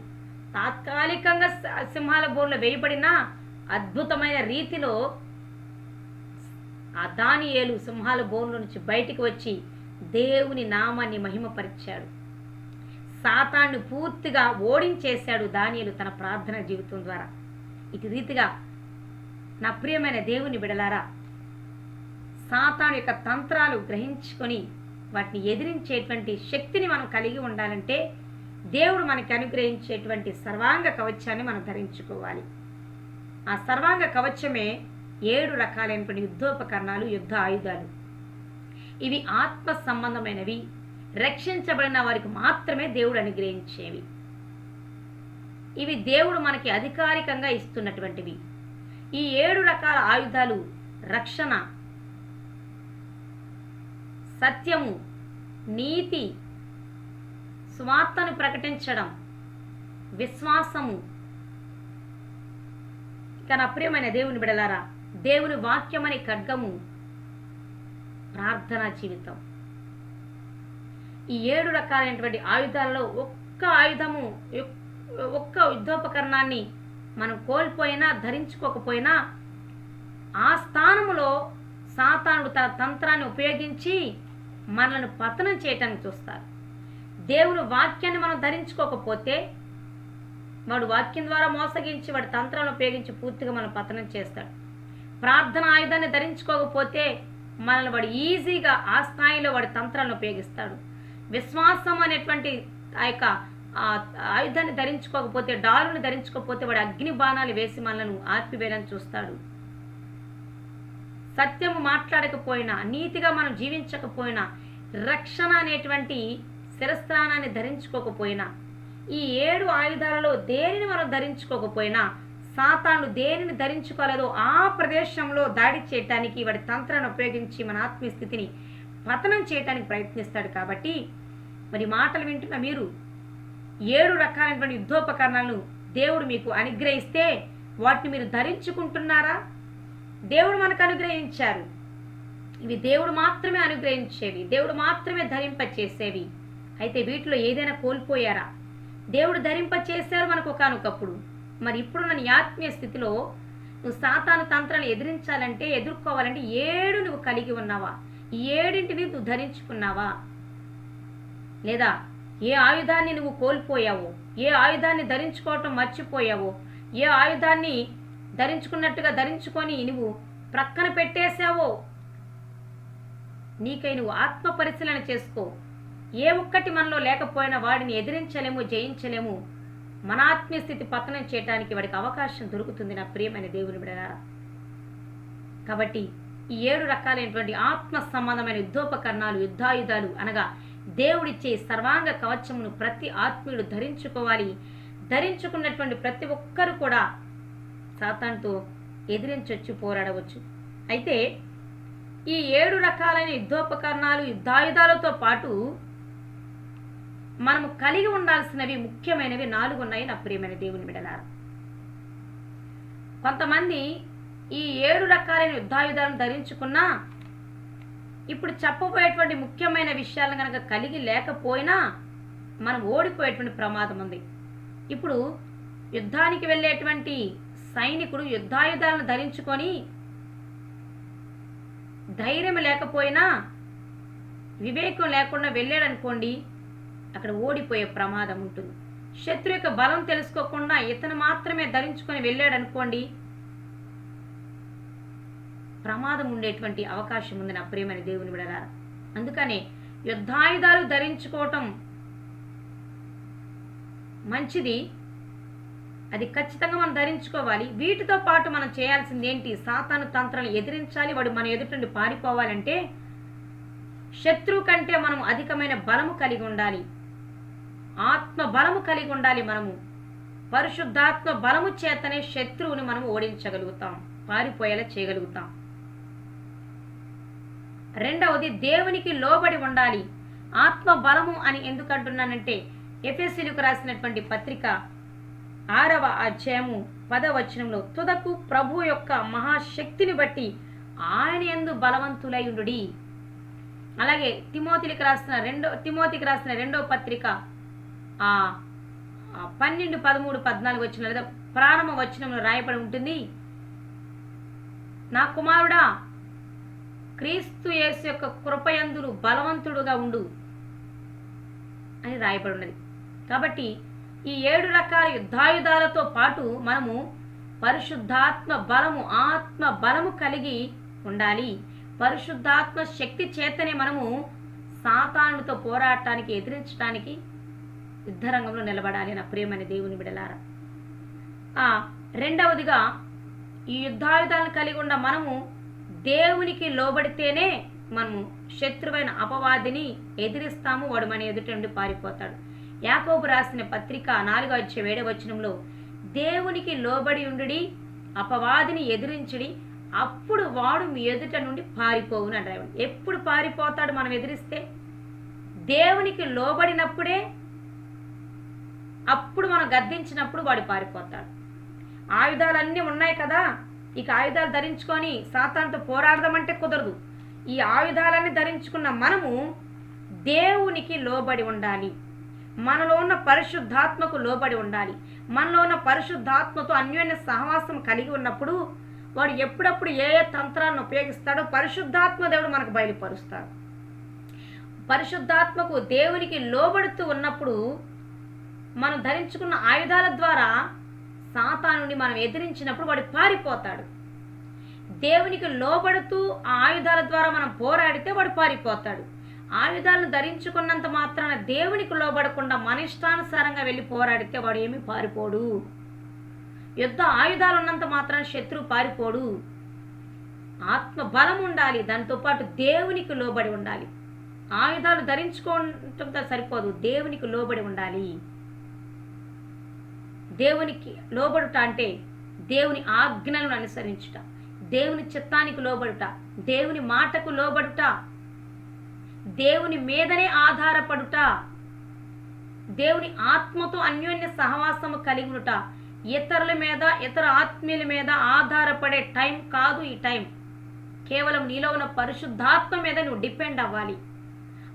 [SPEAKER 1] తాత్కాలికంగా సింహాల బోన్లో వేయబడిన అద్భుతమైన రీతిలో ఆ దానియేలు సింహాల బోన్లో నుంచి బయటికి వచ్చి దేవుని నామాన్ని మహిమపరిచాడు. సాతాను పూర్తిగా ఓడించేశాడు దానియేలు తన ప్రార్థన జీవితం ద్వారా. ఇటు రీతిగా నా ప్రియమైన దేవుని బిడలారా, సాతాను యొక్క తంత్రాలు గ్రహించుకొని వాటిని ఎదిరించేటువంటి శక్తిని మనం కలిగి ఉండాలంటే దేవుడు మనకి అనుగ్రహించేటువంటి సర్వాంగ కవచాన్ని మనం ధరించుకోవాలి. ఆ సర్వాంగ కవచమే 7 రకాలైనటువంటి యుద్ధోపకరణాలు, యుద్ధ ఆయుధాలు. ఇవి ఆత్మ సంబంధమైనవి, రక్షించబడిన వారికి మాత్రమే దేవుడు అనుగ్రహించేవి. ఇవి దేవుడు మనకి అధికారికంగా ఇస్తున్నటువంటివి. ఈ 7 రకాల ఆయుధాలు రక్షణ, సత్యము, నీతి, స్వార్థను ప్రకటించడం, విశ్వాసము. ఇక నా ప్రియమైన దేవుని బిడలారా, దేవుని వాక్యమని ఖడ్గము, ప్రార్థనా జీవితం. ఈ 7 రకాలైనటువంటి ఆయుధాలలో ఒక్క యుద్ధోపకరణాన్ని మనం కోల్పోయినా, ధరించుకోకపోయినా, ఆ స్థానములో సాతానుడు తన తంత్రాన్ని ఉపయోగించి మనల్ని పతనం చేయటానికి చూస్తారు. దేవుని వాక్యాన్ని మనం ధరించుకోకపోతే వాడు వాక్యం ద్వారా మోసగించి వాడి తంత్రాలను ఉపయోగించి పూర్తిగా మనం పతనం చేస్తాడు. ప్రార్థన ఆయుధాన్ని ధరించుకోకపోతే మనల్ని వాడు ఈజీగా ఆ స్థాయిలో వాడి తంత్రాలను ఉపయోగిస్తాడు. విశ్వాసం అనేటువంటి ఆ యొక్క ఆయుధాన్ని ధరించుకోకపోతే, డాలుని ధరించుకోకపోతే వాడు అగ్ని బాణాలు వేసి మనల్ని ఆర్పివేయాలని చూస్తాడు. సత్యము మాట్లాడకపోయినా, నీతిగా మనం జీవించకపోయినా, రక్షణ అనేటువంటి శిరస్త్రాణాన్ని ధరించుకోకపోయినా, ఈ 7 ఆయుధాలలో దేనిని మనం ధరించుకోకపోయినా, సాతాను దేనిని ధరించుకోలేదో ఆ ప్రదేశంలో దాడి చేయటానికి, వాడి తంత్రాన్ని ఉపయోగించి మన ఆత్మీయ స్థితిని పతనం చేయటానికి ప్రయత్నిస్తాడు. కాబట్టి మరి మాటలు వింటున్న మీరు 7 రకాలైనటువంటి యుద్ధోపకరణాలను దేవుడు మీకు అనుగ్రహిస్తే వాటిని మీరు ధరించుకుంటున్నారా? దేవుడు మనకు అనుగ్రహించారు. ఇవి దేవుడు మాత్రమే అనుగ్రహించేవి, దేవుడు మాత్రమే ధరింపచేసేవి. అయితే వీటిలో ఏదైనా కోల్పోయారా? దేవుడు ధరింపచేశారు మనకు ఒకానొకప్పుడు. మరి ఇప్పుడు నీ ఆత్మీయ స్థితిలో నువ్వు సాతాను తంత్రాన్ని ఎదిరించాలంటే, ఎదుర్కోవాలంటే 7 నువ్వు కలిగి ఉన్నావా? ఈ 7ంటిని నువ్వు ధరించుకున్నావా? లేదా ఏ ఆయుధాన్ని నువ్వు కోల్పోయావో, ఏ ఆయుధాన్ని ధరించుకోవటం మర్చిపోయావో, ఏ ఆయుధాన్ని ధరించుకున్నట్టుగా ధరించుకొని నువ్వు ప్రక్కన పెట్టేశావో, నీకై నువ్వు ఆత్మ పరిశీలన చేసుకో. ఏ ఒక్కటి మనలో లేకపోయినా వాడిని ఎదిరించలేము, జయించలేము. మన ఆత్మీయ స్థితి పతనం చేయడానికి వాడికి అవకాశం దొరుకుతుంది. నా ప్రియమైన దేవుని బిడ్డలారా, కాబట్టి ఈ 7 రకాలైనటువంటి ఆత్మ సంబంధమైన యుద్ధోపకరణాలు, యుద్ధాయుధాలు అనగా దేవుడిచ్చే సర్వాంగ కవచమును ప్రతి ఆత్మీయుడు ధరించుకోవాలి. ధరించుకున్నటువంటి ప్రతి ఒక్కరు కూడా సాతానుతో ఎదిరించవచ్చు, పోరాడవచ్చు. అయితే ఈ 7 రకాలైన యుద్ధోపకరణాలు, యుద్ధాయుధాలతో పాటు మనము కలిగి ఉండాల్సినవి ముఖ్యమైనవి 4 ఉన్నాయి. నా ప్రియమైన దేవుని బిడ్డలారా, కొంతమంది ఈ 7 రకాలైన యుద్ధాయుధాలను ధరించుకున్నా ఇప్పుడు చెప్పబోయేటువంటి ముఖ్యమైన విషయాలను కనుక కలిగి లేకపోయినా మనం ఓడిపోయేటువంటి ప్రమాదం ఉంది. ఇప్పుడు యుద్ధానికి వెళ్ళేటువంటి సైనికుడు యుద్ధాయుధాలను ధరించుకొని ధైర్యం లేకపోయినా, వివేకం లేకుండా వెళ్ళాడనుకోండి, అక్కడ ఓడిపోయే ప్రమాదం ఉంటుంది. శత్రు యొక్క బలం తెలుసుకోకుండా ఇతను మాత్రమే ధరించుకొని వెళ్ళాడనుకోండి, ప్రమాదం ఉండేటువంటి అవకాశం ఉంది. నా ప్రియమైన దేవుని బిడ్డలారా, అందుకనే యుద్ధాయుధాలు ధరించుకోవటం మంచిది. అది ఖచ్చితంగా మనం ధరించుకోవాలి. వీటితో పాటు మనం చేయాల్సింది ఏంటి? సాతాను తంత్రాలను ఎదిరించాలి. వాడు మన ఎదుటి నుండి పారిపోవాలంటే శత్రువు కంటే మనం అధికమైన బలము కలిగి ఉండాలి, ఆత్మ బలము కలిగి ఉండాలి. మనము పరిశుద్ధాత్మ బలము చేతనే శత్రువుని మనం ఓడించగలుగుతాం, పారిపోయేలా చేయగలుగుతాం. రెండవది, దేవునికి లోబడి ఉండాలి. ఆత్మ బలము అని ఎందుకు అంటున్నానంటే, ఎఫెసీయులకు రాసినటువంటి పత్రిక 6వ అధ్యాయము 10వ వచనంలో, తుదకు ప్రభు యొక్క మహాశక్తిని బట్టి ఆయన యందు బలవంతులై ఉండుడి. అలాగే తిమోతికి రాసిన రెండవ పత్రిక 12, 13, 14 వచనాలు లేదా ప్రారంభ వచనంలో రాయబడి ఉంటుంది, నా కుమారుడా క్రీస్తు యేసు యొక్క కృపయందు బలవంతుడుగా ఉండు అని రాయబడి ఉన్నది. కాబట్టి ఈ 7 రకాల యుద్ధాయుధాలతో పాటు మనము పరిశుద్ధాత్మ బలము, ఆత్మ బలము కలిగి ఉండాలి. పరిశుద్ధాత్మ శక్తి చేతనే మనము సాతానుతో పోరాటానికి, ఎదిరించడానికి యుద్ధరంగంలో నిలబడాలి. నా ప్రియమైన దేవుని బిడ్డలారా, రెండవదిగా ఈ యుద్ధాయుధాలను కలిగి ఉన్న మనము దేవునికి లోబడితేనే మనము శత్రువైన అపవాదిని ఎదిరిస్తాము, వాడు మన ఎదుట నుండి పారిపోతాడు. యాకోబు రాసిన పత్రిక 4:7 దేవునికి లోబడి ఉండుడి, అపవాదిని ఎదిరించుడి, అప్పుడు వాడు మీ ఎదుట నుండి పారిపోవును అంటారు. ఎప్పుడు పారిపోతాడు మనం ఎదిరిస్తే? దేవునికి లోబడినప్పుడే, అప్పుడు మనం గద్దించినప్పుడు వాడు పారిపోతాడు. ఆయుధాలన్నీ ఉన్నాయి కదా, ఇక ఆయుధాలు ధరించుకొని సాతానుతో పోరాడదామంటే కుదరదు. ఈ ఆయుధాలన్నీ ధరించుకున్న మనము దేవునికి లోబడి ఉండాలి, మనలో ఉన్న పరిశుద్ధాత్మకు లోబడి ఉండాలి. మనలో ఉన్న పరిశుద్ధాత్మతో అన్యోన్య సహవాసం కలిగి ఉన్నప్పుడు వాడు ఎప్పుడప్పుడు ఏ ఏ తంత్రాలను ఉపయోగిస్తాడో పరిశుద్ధాత్మ దేవుడు మనకు బయలుపరుస్తాడు. పరిశుద్ధాత్మకు దేవునికి లోబడుతూ ఉన్నప్పుడు మనం ధరించుకున్న ఆయుధాల ద్వారా సాతానుని మనం ఎదిరించినప్పుడు వాడు పారిపోతాడు. దేవునికి లోబడుతూ ఆ ఆయుధాల ద్వారా మనం పోరాడితే వాడు పారిపోతాడు. ఆయుధాలను ధరించుకున్నంత మాత్రాన దేవునికి లోబడకుండా మన ఇష్టానుసారంగా వెళ్ళి పోరాడితే వాడు ఏమీ పారిపోడు. యుద్ధ ఆయుధాలు ఉన్నంత మాత్రాన శత్రువు పారిపోడు. ఆత్మ బలం ఉండాలి, దాంతో పాటు దేవునికి లోబడి ఉండాలి. ఆయుధాలు ధరించుకోవటంతో సరిపోదు, దేవునికి లోబడి ఉండాలి. దేవునికి లోబడుట అంటే దేవుని ఆజ్ఞలను అనుసరించుట, దేవుని చిత్తానికి లోబడుట, దేవుని మాటకు లోబడుట, దేవుని మీదనే ఆధారపడుట, దేవుని ఆత్మతో అన్యోన్య సహవాసము కలిగి ఉండుట. ఇతరుల మీద, ఇతర ఆత్మీయుల మీద ఆధారపడే టైం కాదు ఈ టైం. కేవలం నీలో ఉన్న పరిశుద్ధాత్మ మీద నువ్వు డిపెండ్ అవ్వాలి.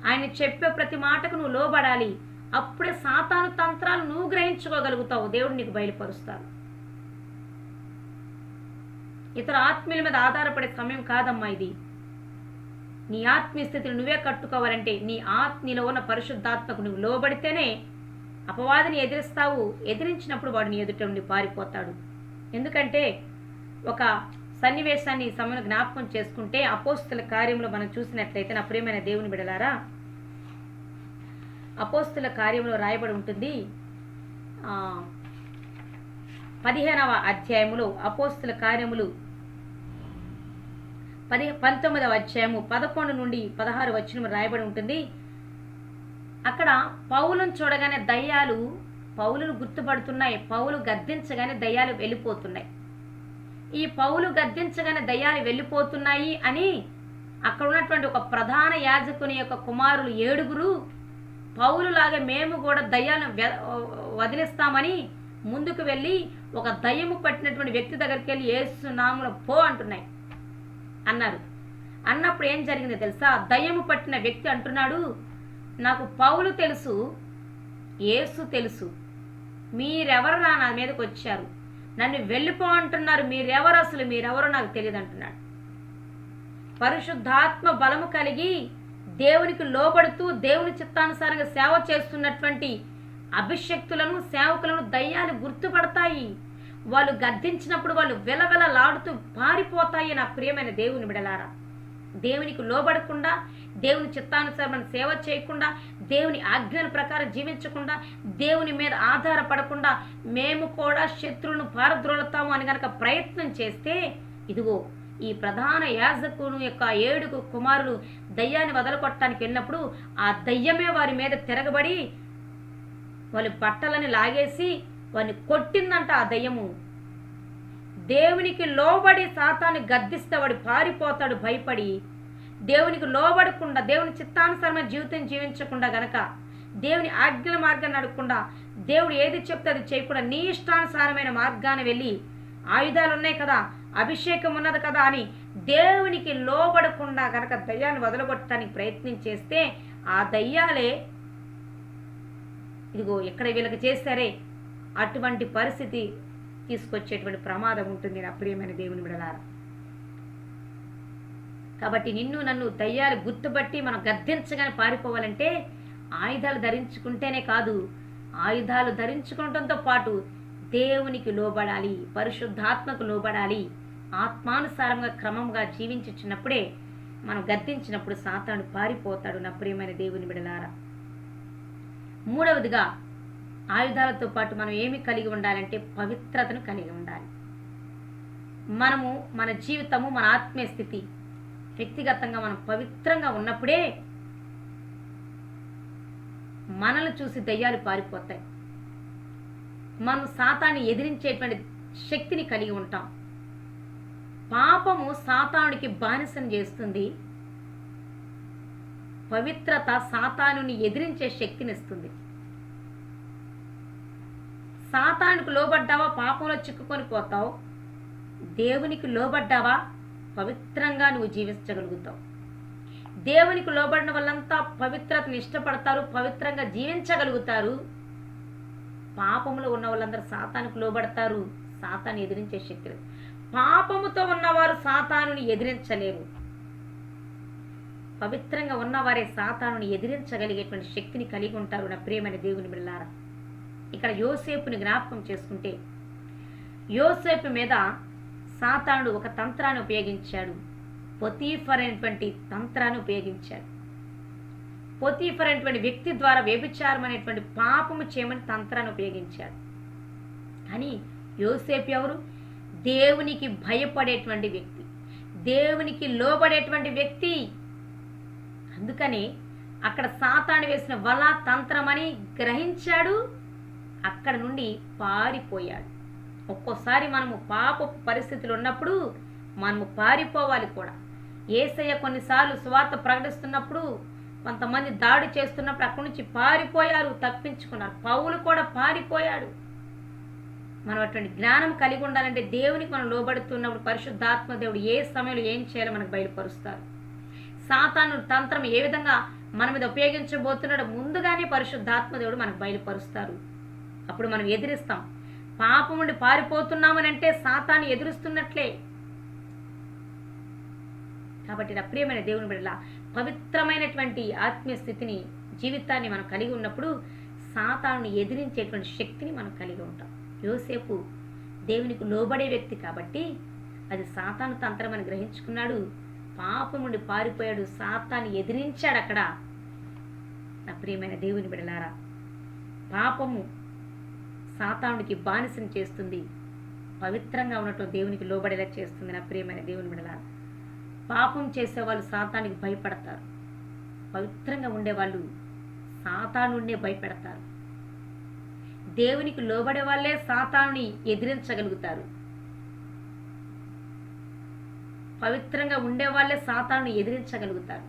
[SPEAKER 1] ఆయన చెప్పే ప్రతి మాటకు నువ్వు లోబడాలి. అప్పుడే సాతాను తంత్రాలు నువ్వు గ్రహించుకోగలుగుతావు, దేవుడు నీకు బయలుపరుస్తాడు. ఇతర ఆత్మీయుల మీద ఆధారపడే సమయం కాదమ్మా ఇది. నీ ఆత్మీయ స్థితిని నువ్వే కట్టుకోవాలంటే నీలో ఉన్న పరిశుద్ధాత్మకు నువ్వు లోబడితేనే అపవాదిని ఎదిరిస్తావు. ఎదిరించినప్పుడు వాడు నీ ఎదుట నుండి పారిపోతాడు. ఎందుకంటే ఒక సన్నివేశాన్ని ఈ సమయంలో జ్ఞాపకం చేసుకుంటే అపోస్తుల కార్యంలో మనం చూసినట్లయితే, నా ప్రియమైన దేవుని బిడ్డలారా, అపోస్తుల కార్యంలో రాయబడి ఉంటుంది 15వ అధ్యాయములో, అపోస్తుల కార్యములు 19వ అధ్యాయము 11 నుండి 16 వచనం రాయబడి ఉంటుంది. అక్కడ పౌలును చూడగానే దయ్యాలు పౌలును గుర్తుపడుతున్నాయి. పౌలు గద్దించగానే దయ్యాలు వెళ్ళిపోతున్నాయి. ఈ పౌలు గద్దించగానే దయ్యాలు వెళ్ళిపోతున్నాయి అని అక్కడ ఉన్నటువంటి ఒక ప్రధాన యాజకుని యొక్క కుమారులు 7 పౌలులాగా మేము కూడా దయ్యాలను వదిలిస్తామని ముందుకు వెళ్ళి ఒక దయ్యము పట్టినటువంటి వ్యక్తి దగ్గరికి వెళ్ళి యేసు నామములో పో అంటున్నాయి అన్నారు. అన్నప్పుడు ఏం జరిగిందో తెలుసా? దయ్యము పట్టిన వ్యక్తి అంటున్నాడు, నాకు పౌలు తెలుసు, యేసు తెలుసు, మీరెవరు నా మీదకి వచ్చారు, నన్ను వెళ్ళిపో అంటున్నారు, మీరెవరో నాకు తెలియదు అంటున్నాడు. పరిశుద్ధాత్మ బలము కలిగి దేవునికి లోబడుతూ దేవుని చిత్తానుసారంగా సేవ చేస్తున్నటువంటి అభిషక్తులను, సేవకులను దయ్యాలు గుర్తుపడతాయి. వాళ్ళు గద్దించినప్పుడు వాళ్ళు వెలవెలలాడుతూ పారిపోతాయి. నా ప్రియమైన దేవుని బిడలారా, దేవునికి లోబడకుండా, దేవుని చిత్తానుసారమైన సేవ చేయకుండా, దేవుని ఆజ్ఞల ప్రకారం జీవించకుండా, దేవుని మీద ఆధారపడకుండా మేము కూడా శత్రువులను పారద్రోలుతాము అని కనుక ప్రయత్నం చేస్తే, ఇదిగో ఈ ప్రధాన యాజకుని యొక్క 7 కుమారులు దయ్యాన్ని వదలకొట్టడానికి వెళ్ళినప్పుడు ఆ దయ్యమే వారి మీద తిరగబడి వాళ్ళ బట్టలని లాగేసి వాడిని కొట్టిందంట. ఆ దయ్యము దేవునికి లోబడి సాతాన్ని గద్దిస్తే వాడు పారిపోతాడు భయపడి. దేవునికి లోబడకుండా, దేవుని చిత్తానుసారమైన జీవితం జీవించకుండా గనక, దేవుని ఆజ్ఞల మార్గాన్ని నడకుండా, దేవుడు ఏది చెప్తే అది చేయకుండా నీ ఇష్టానుసారమైన మార్గాన్ని వెళ్ళి, ఆయుధాలు ఉన్నాయి కదా, అభిషేకం ఉన్నది కదా అని దేవునికి లోబడకుండా గనక దయ్యాన్ని వదలగొట్టడానికి ప్రయత్నం చేస్తే ఆ దయ్యాలే ఇదిగో ఎక్కడ వీళ్ళకి చేస్తారే అటువంటి పరిస్థితి తీసుకొచ్చేటువంటి ప్రమాదం ఉంటుంది. నా ప్రియమైన దేవుని బిడ్డలారా, కాబట్టి నిన్ను నన్ను దయ్యాలు గుర్తుపట్టి మనం గద్దించగానే పారిపోవాలంటే ఆయుధాలు ధరించుకుంటేనే కాదు, ఆయుధాలు ధరించుకోవడంతో పాటు దేవునికి లోబడాలి, పరిశుద్ధాత్మకు లోబడాలి. ఆత్మానుసారంగా క్రమంగా జీవించుచున్నప్పుడే మనం గద్దించినప్పుడు సాతాను పారిపోతాడు. నా ప్రియమైన దేవుని బిడ్డలారా, మూడవదిగా ఆయుధాలతో పాటు మనం ఏమి కలిగి ఉండాలంటే పవిత్రతను కలిగి ఉండాలి. మనము మన జీవితము, మన ఆత్మీయ స్థితి వ్యక్తిగతంగా మనం పవిత్రంగా ఉన్నప్పుడే మనల్ని చూసి దయ్యాలు పారిపోతాయి. మనం సాతాన్ని ఎదిరించేటువంటి శక్తిని కలిగి ఉంటాం. పాపము సాతానుడికి బానిసను చేస్తుంది, పవిత్రత సాతానుని ఎదిరించే శక్తిని ఇస్తుంది. సాతానుకు లోబడ్డావా పాపంలో చిక్కుకొని పోతావు, దేవునికి లోబడ్డావా పవిత్రంగా నువ్వు జీవించగలుగుతావు. దేవునికి లోబడిన వాళ్ళంతా పవిత్రతను ఇష్టపడతారు, పవిత్రంగా జీవించగలుగుతారు. పాపంలో ఉన్న వాళ్ళందరూ సాతానుకు లోబడతారు, సాతాను ఎదిరించే శక్తి లేదు. పాపముతో ఉన్నవారు సాతానుని ఎదిరించలేరు. పవిత్రంగా ఉన్నవారే సాతానుని ఎదిరించగలిగేటువంటి శక్తిని కలిగి ఉంటారు. నా ప్రియమైన దేవుని బిడ్డలారా, ఇక్కడ యోసేపుని జ్ఞాపకం చేసుకుంటే, యోసేపు మీద సాతానుడు ఒక తంత్రాన్ని ఉపయోగించాడు. పొతీఫర్ అనేటువంటి తంత్రాన్ని ఉపయోగించాడు. పొతీఫర్ అనేటువంటి వ్యక్తి ద్వారా వ్యభిచారం అనేటువంటి పాపము చేయమని తంత్రాన్ని ఉపయోగించాడు. కానీ యోసేపు ఎవరు? దేవునికి భయపడేటువంటి వ్యక్తి, దేవునికి లోబడేటువంటి వ్యక్తి. అందుకని అక్కడ సాతాను వేసిన వల తంత్రమని గ్రహించాడు, అక్కడ నుండి పారిపోయాడు. ఒక్కోసారి మనము పాప పరిస్థితులు ఉన్నప్పుడు మనము పారిపోవాలి కూడా. యేసయ్య కొన్నిసార్లు సువార్త ప్రకటిస్తున్నప్పుడు కొంతమంది దాడి చేస్తున్నప్పుడు అక్కడి నుంచి పారిపోయారు, తప్పించుకున్నారు. పౌలు కూడా పారిపోయాడు. మనం అటువంటి జ్ఞానం కలిగి ఉండాలంటే దేవునికి మనం లోబడుతున్నప్పుడు పరిశుద్ధాత్మ దేవుడు ఏ సమయంలో ఏం చేయాలో మనకు బయలుపరుస్తారు. సాతాను తంత్రం ఏ విధంగా మన మీద ఉపయోగించబోతున్నాడో ముందుగానే పరిశుద్ధాత్మ దేవుడు మనకు బయలుపరుస్తారు. అప్పుడు మనం ఎదిరిస్తాం. పాపం నుండి పారిపోతున్నామని అంటే సాతాను ఎదురుస్తున్నట్లే. కాబట్టి నా ప్రియమైన దేవుని బిడ్డలా, పవిత్రమైనటువంటి ఆత్మీయ స్థితిని, జీవితాన్ని మనం కలిగి ఉన్నప్పుడు సాతానుని ఎదిరించేటువంటి శక్తిని మనం కలిగి ఉంటాం. యోసేపు దేవునికి లోబడే వ్యక్తి కాబట్టి అది సాతాను తంత్రం అని గ్రహించుకున్నాడు, పాపం నుండి పారిపోయాడు, సాతాన్ని ఎదిరించాడు. అక్కడ నా ప్రియమైన దేవుని బిడ్డలారా, పాపము సాతానుడికి బానిసను చేస్తుంది, పవిత్రంగా ఉండటం దేవునికి లోబడేలా చేస్తుంది. నా ప్రియమైన దేవుని బిడ్డలారా, పాపం చేసేవాళ్ళు సాతానికి భయపడతారు, పవిత్రంగా ఉండేవాళ్ళు సాతానుడినే భయపెడతారు. దేవునికి లోబడే వాళ్ళే సాతానుని ఎదిరించగలుగుతారు. పవిత్రంగా ఉండేవాళ్ళే సాతానుని ఎదిరించగలుగుతారు.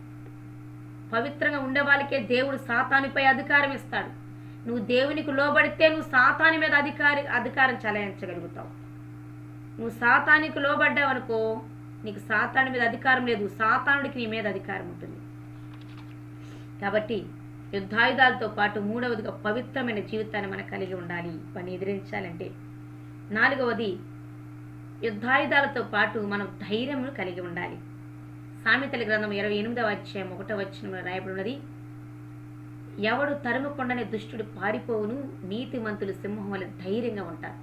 [SPEAKER 1] పవిత్రంగా ఉండే వాళ్ళకే దేవుడు సాతానుపై అధికారం ఇస్తాడు. నువ్వు దేవునికి లోబడితే నువ్వు సాతాను మీద అధికారం చలాయించగలుగుతావు. నువ్వు సాతానికి లోబడ్డావనుకో, నీకు సాతాను మీద అధికారం లేదు, సాతానుడికి నీ మీద అధికారం ఉంటుంది. కాబట్టి యుద్ధాయుధాలతో పాటు మూడవదిగా పవిత్రమైన జీవితాన్ని మనం కలిగి ఉండాలి వాడిని ఎదిరించాలంటే. నాలుగవది, యుద్ధాయుధాలతో పాటు మనం ధైర్యమును కలిగి ఉండాలి. సామెతల గ్రంథం 28వ అధ్యాయం 1వ వచనంలో రాయబడినది, ఎవడు తరుముకొండనే దుష్టుడు పారిపోవును, నీతిమంతులు సింహం వలె ధైర్యంగా ఉంటారు.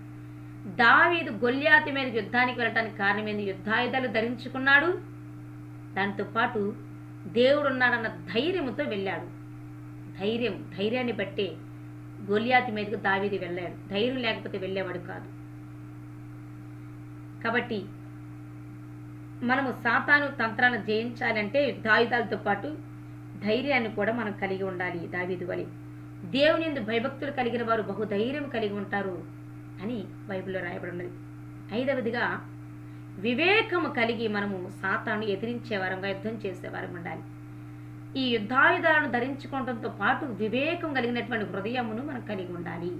[SPEAKER 1] దావీదు గొల్యాతు మీద యుద్ధానికి వెళ్ళటానికి కారణమైంది, యుద్ధాయుధాలు ధరించుకున్నాడు, దాంతో పాటు దేవుడున్నాడన్న ధైర్యంతో వెళ్ళాడు. ధైర్యాన్ని బట్టే గొల్యాతు మీదకు దావీదు వెళ్ళాడు. ధైర్యం లేకపోతే వెళ్ళేవాడు కాదు. కాబట్టి మనము సాతాను తంత్రాలను జయించాలంటే యుద్ధాయుధాలతో పాటు ధైర్యాన్ని కూడా మనం కలిగి ఉండాలి. దావీదు వలె దేవుని యందు భయభక్తులు కలిగిన వారు బహుధైర్యం కలిగి ఉంటారు అని బైబిల్లో రాయబడి ఉన్నది. ఐదవదిగా వివేకము కలిగి మనము సాతాను ఎదిరించే వారంగా, యుద్ధం చేసే వారం ఉండాలి. ఈ యుద్ధాయుధాలను ధరించుకోవడంతో పాటు వివేకం కలిగినటువంటి హృదయమును మనం కలిగి ఉండాలి.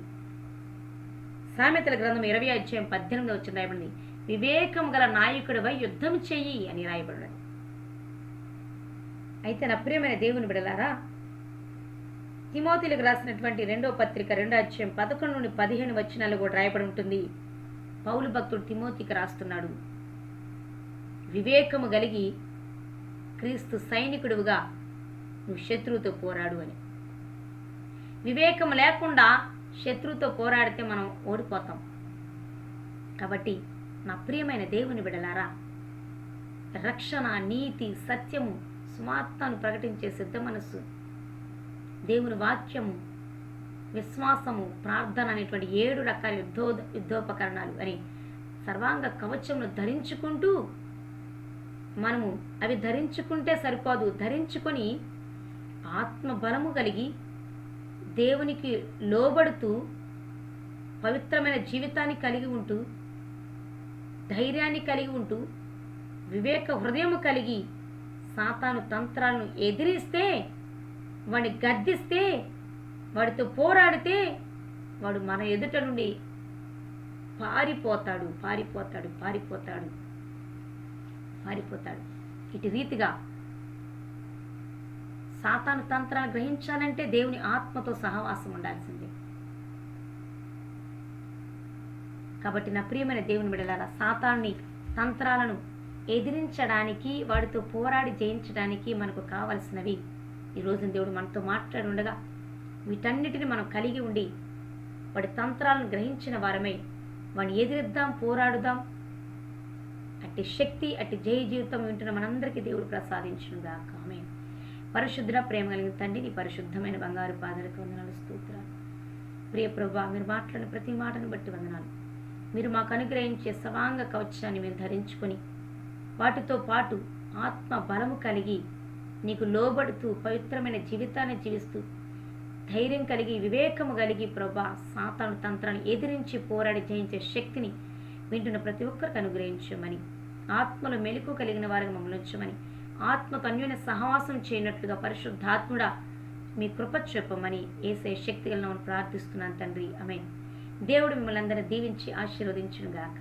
[SPEAKER 1] సామెతల గ్రంథం 20వ అధ్యాయం 18వ వచనం రాయబడింది, వివేకం గల నాయకుడివై యుద్ధం చెయ్యి అని రాయబడినది. అయితే నా ప్రియమైన దేవుని బిడ్డలారా, తిమోతిలకు రాసినటువంటి 2వ పత్రిక 2వ అధ్యాయం 11 నుండి 15 వచనాలు కూడా రాయబడి ఉంటుంది. పౌలు భక్తుడు తిమోతికి రాస్తున్నాడు, వివేకము కలిగి క్రీస్తు సైనికుడిగా నువ్వు శత్రువుతో పోరాడు అని. వివేకం లేకుండా శత్రువుతో పోరాడితే మనం ఓడిపోతాం. కాబట్టి నా ప్రియమైన దేవుని బిడ్డలారా, రక్షణ, నీతి, సత్యము, సువార్తను ప్రకటించే సిద్ధ మనస్సు, దేవుని వాక్యము, విశ్వాసము, ప్రార్థన అనేటువంటి 7 రకాల యుద్ధోపకరణాలు అని సర్వాంగ కవచమును ధరించుకుంటూ మనము అవి ధరించుకుంటే సరిపోదు, ధరించుకొని ఆత్మ బలము కలిగి దేవునికి లోబడుతూ పవిత్రమైన జీవితాన్ని కలిగి ఉంటూ ధైర్యాన్ని కలిగి ఉంటూ వివేక హృదయము కలిగి సాతాను తంత్రాలను ఎదిరిస్తే, వాడిని గద్దిస్తే, వాడితో పోరాడితే వాడు మన ఎదుట నుండి పారిపోతాడు పారిపోతాడు పారిపోతాడు పారిపోతాడు. ఇటు రీతిగా సాతాను తంత్రాన్ని గ్రహించాలంటే దేవుని ఆత్మతో సహవాసం ఉండాల్సిందే. కాబట్టి నా ప్రియమైన దేవుని బిడ్డలారా, సాతాన్ని తంత్రాలను ఎదిరించడానికి, వాడితో పోరాడి జయించడానికి మనకు కావలసినవి ఈరోజు దేవుడు మనతో మాట్లాడి ఉండగా వీటన్నిటిని మనం కలిగి ఉండి వాడి తంత్రాలను గ్రహించిన వారమై వాడిని ఎదిరిద్దాం, పోరాడుదాం. అట్టి శక్తి, అట్టి జయ జీవితం వింటున్న మనందరికీ దేవుడు ప్రసాదించునుగాక. ఆమేన్. పరిశుద్ధ ప్రేమ కలిగిన తండ్రి, నీ పరిశుద్ధమైన బంగారు పాదాలకు వందనాలు, స్తోత్రాలు. ప్రియ ప్రభువా, మీరు మాట్లాడిన ప్రతి మాటను బట్టి వందనాలు. మీరు మాకు అనుగ్రహించే సర్వాంగ కవచాన్ని మేము ధరించుకొని వాటితో పాటు ఆత్మ బలము కలిగి నీకు లోబడుతూ పవిత్రమైన జీవితాన్ని జీవిస్తూ ధైర్యం కలిగి వివేకము కలిగి ప్రభా సాతాను తంత్రాన్ని ఎదిరించి పోరాడి జయించే శక్తిని వింటున్న ప్రతి ఒక్కరికి అనుగ్రహించమని, ఆత్మలో మెలకు కలిగిన వారికి మమ్మల్ని ఉంచమని, ఆత్మతో అన్యోన్య సహవాసం చేయనట్లుగా పరిశుద్ధాత్ముడా మీ కృప చెప్పమని యేసయ్య శక్తి గల నామమున ప్రార్థిస్తున్నాను తండ్రి. ఆమేన్. దేవుడు మిమ్మల్ని అందరినీ దీవించి ఆశీర్వదించును గాక.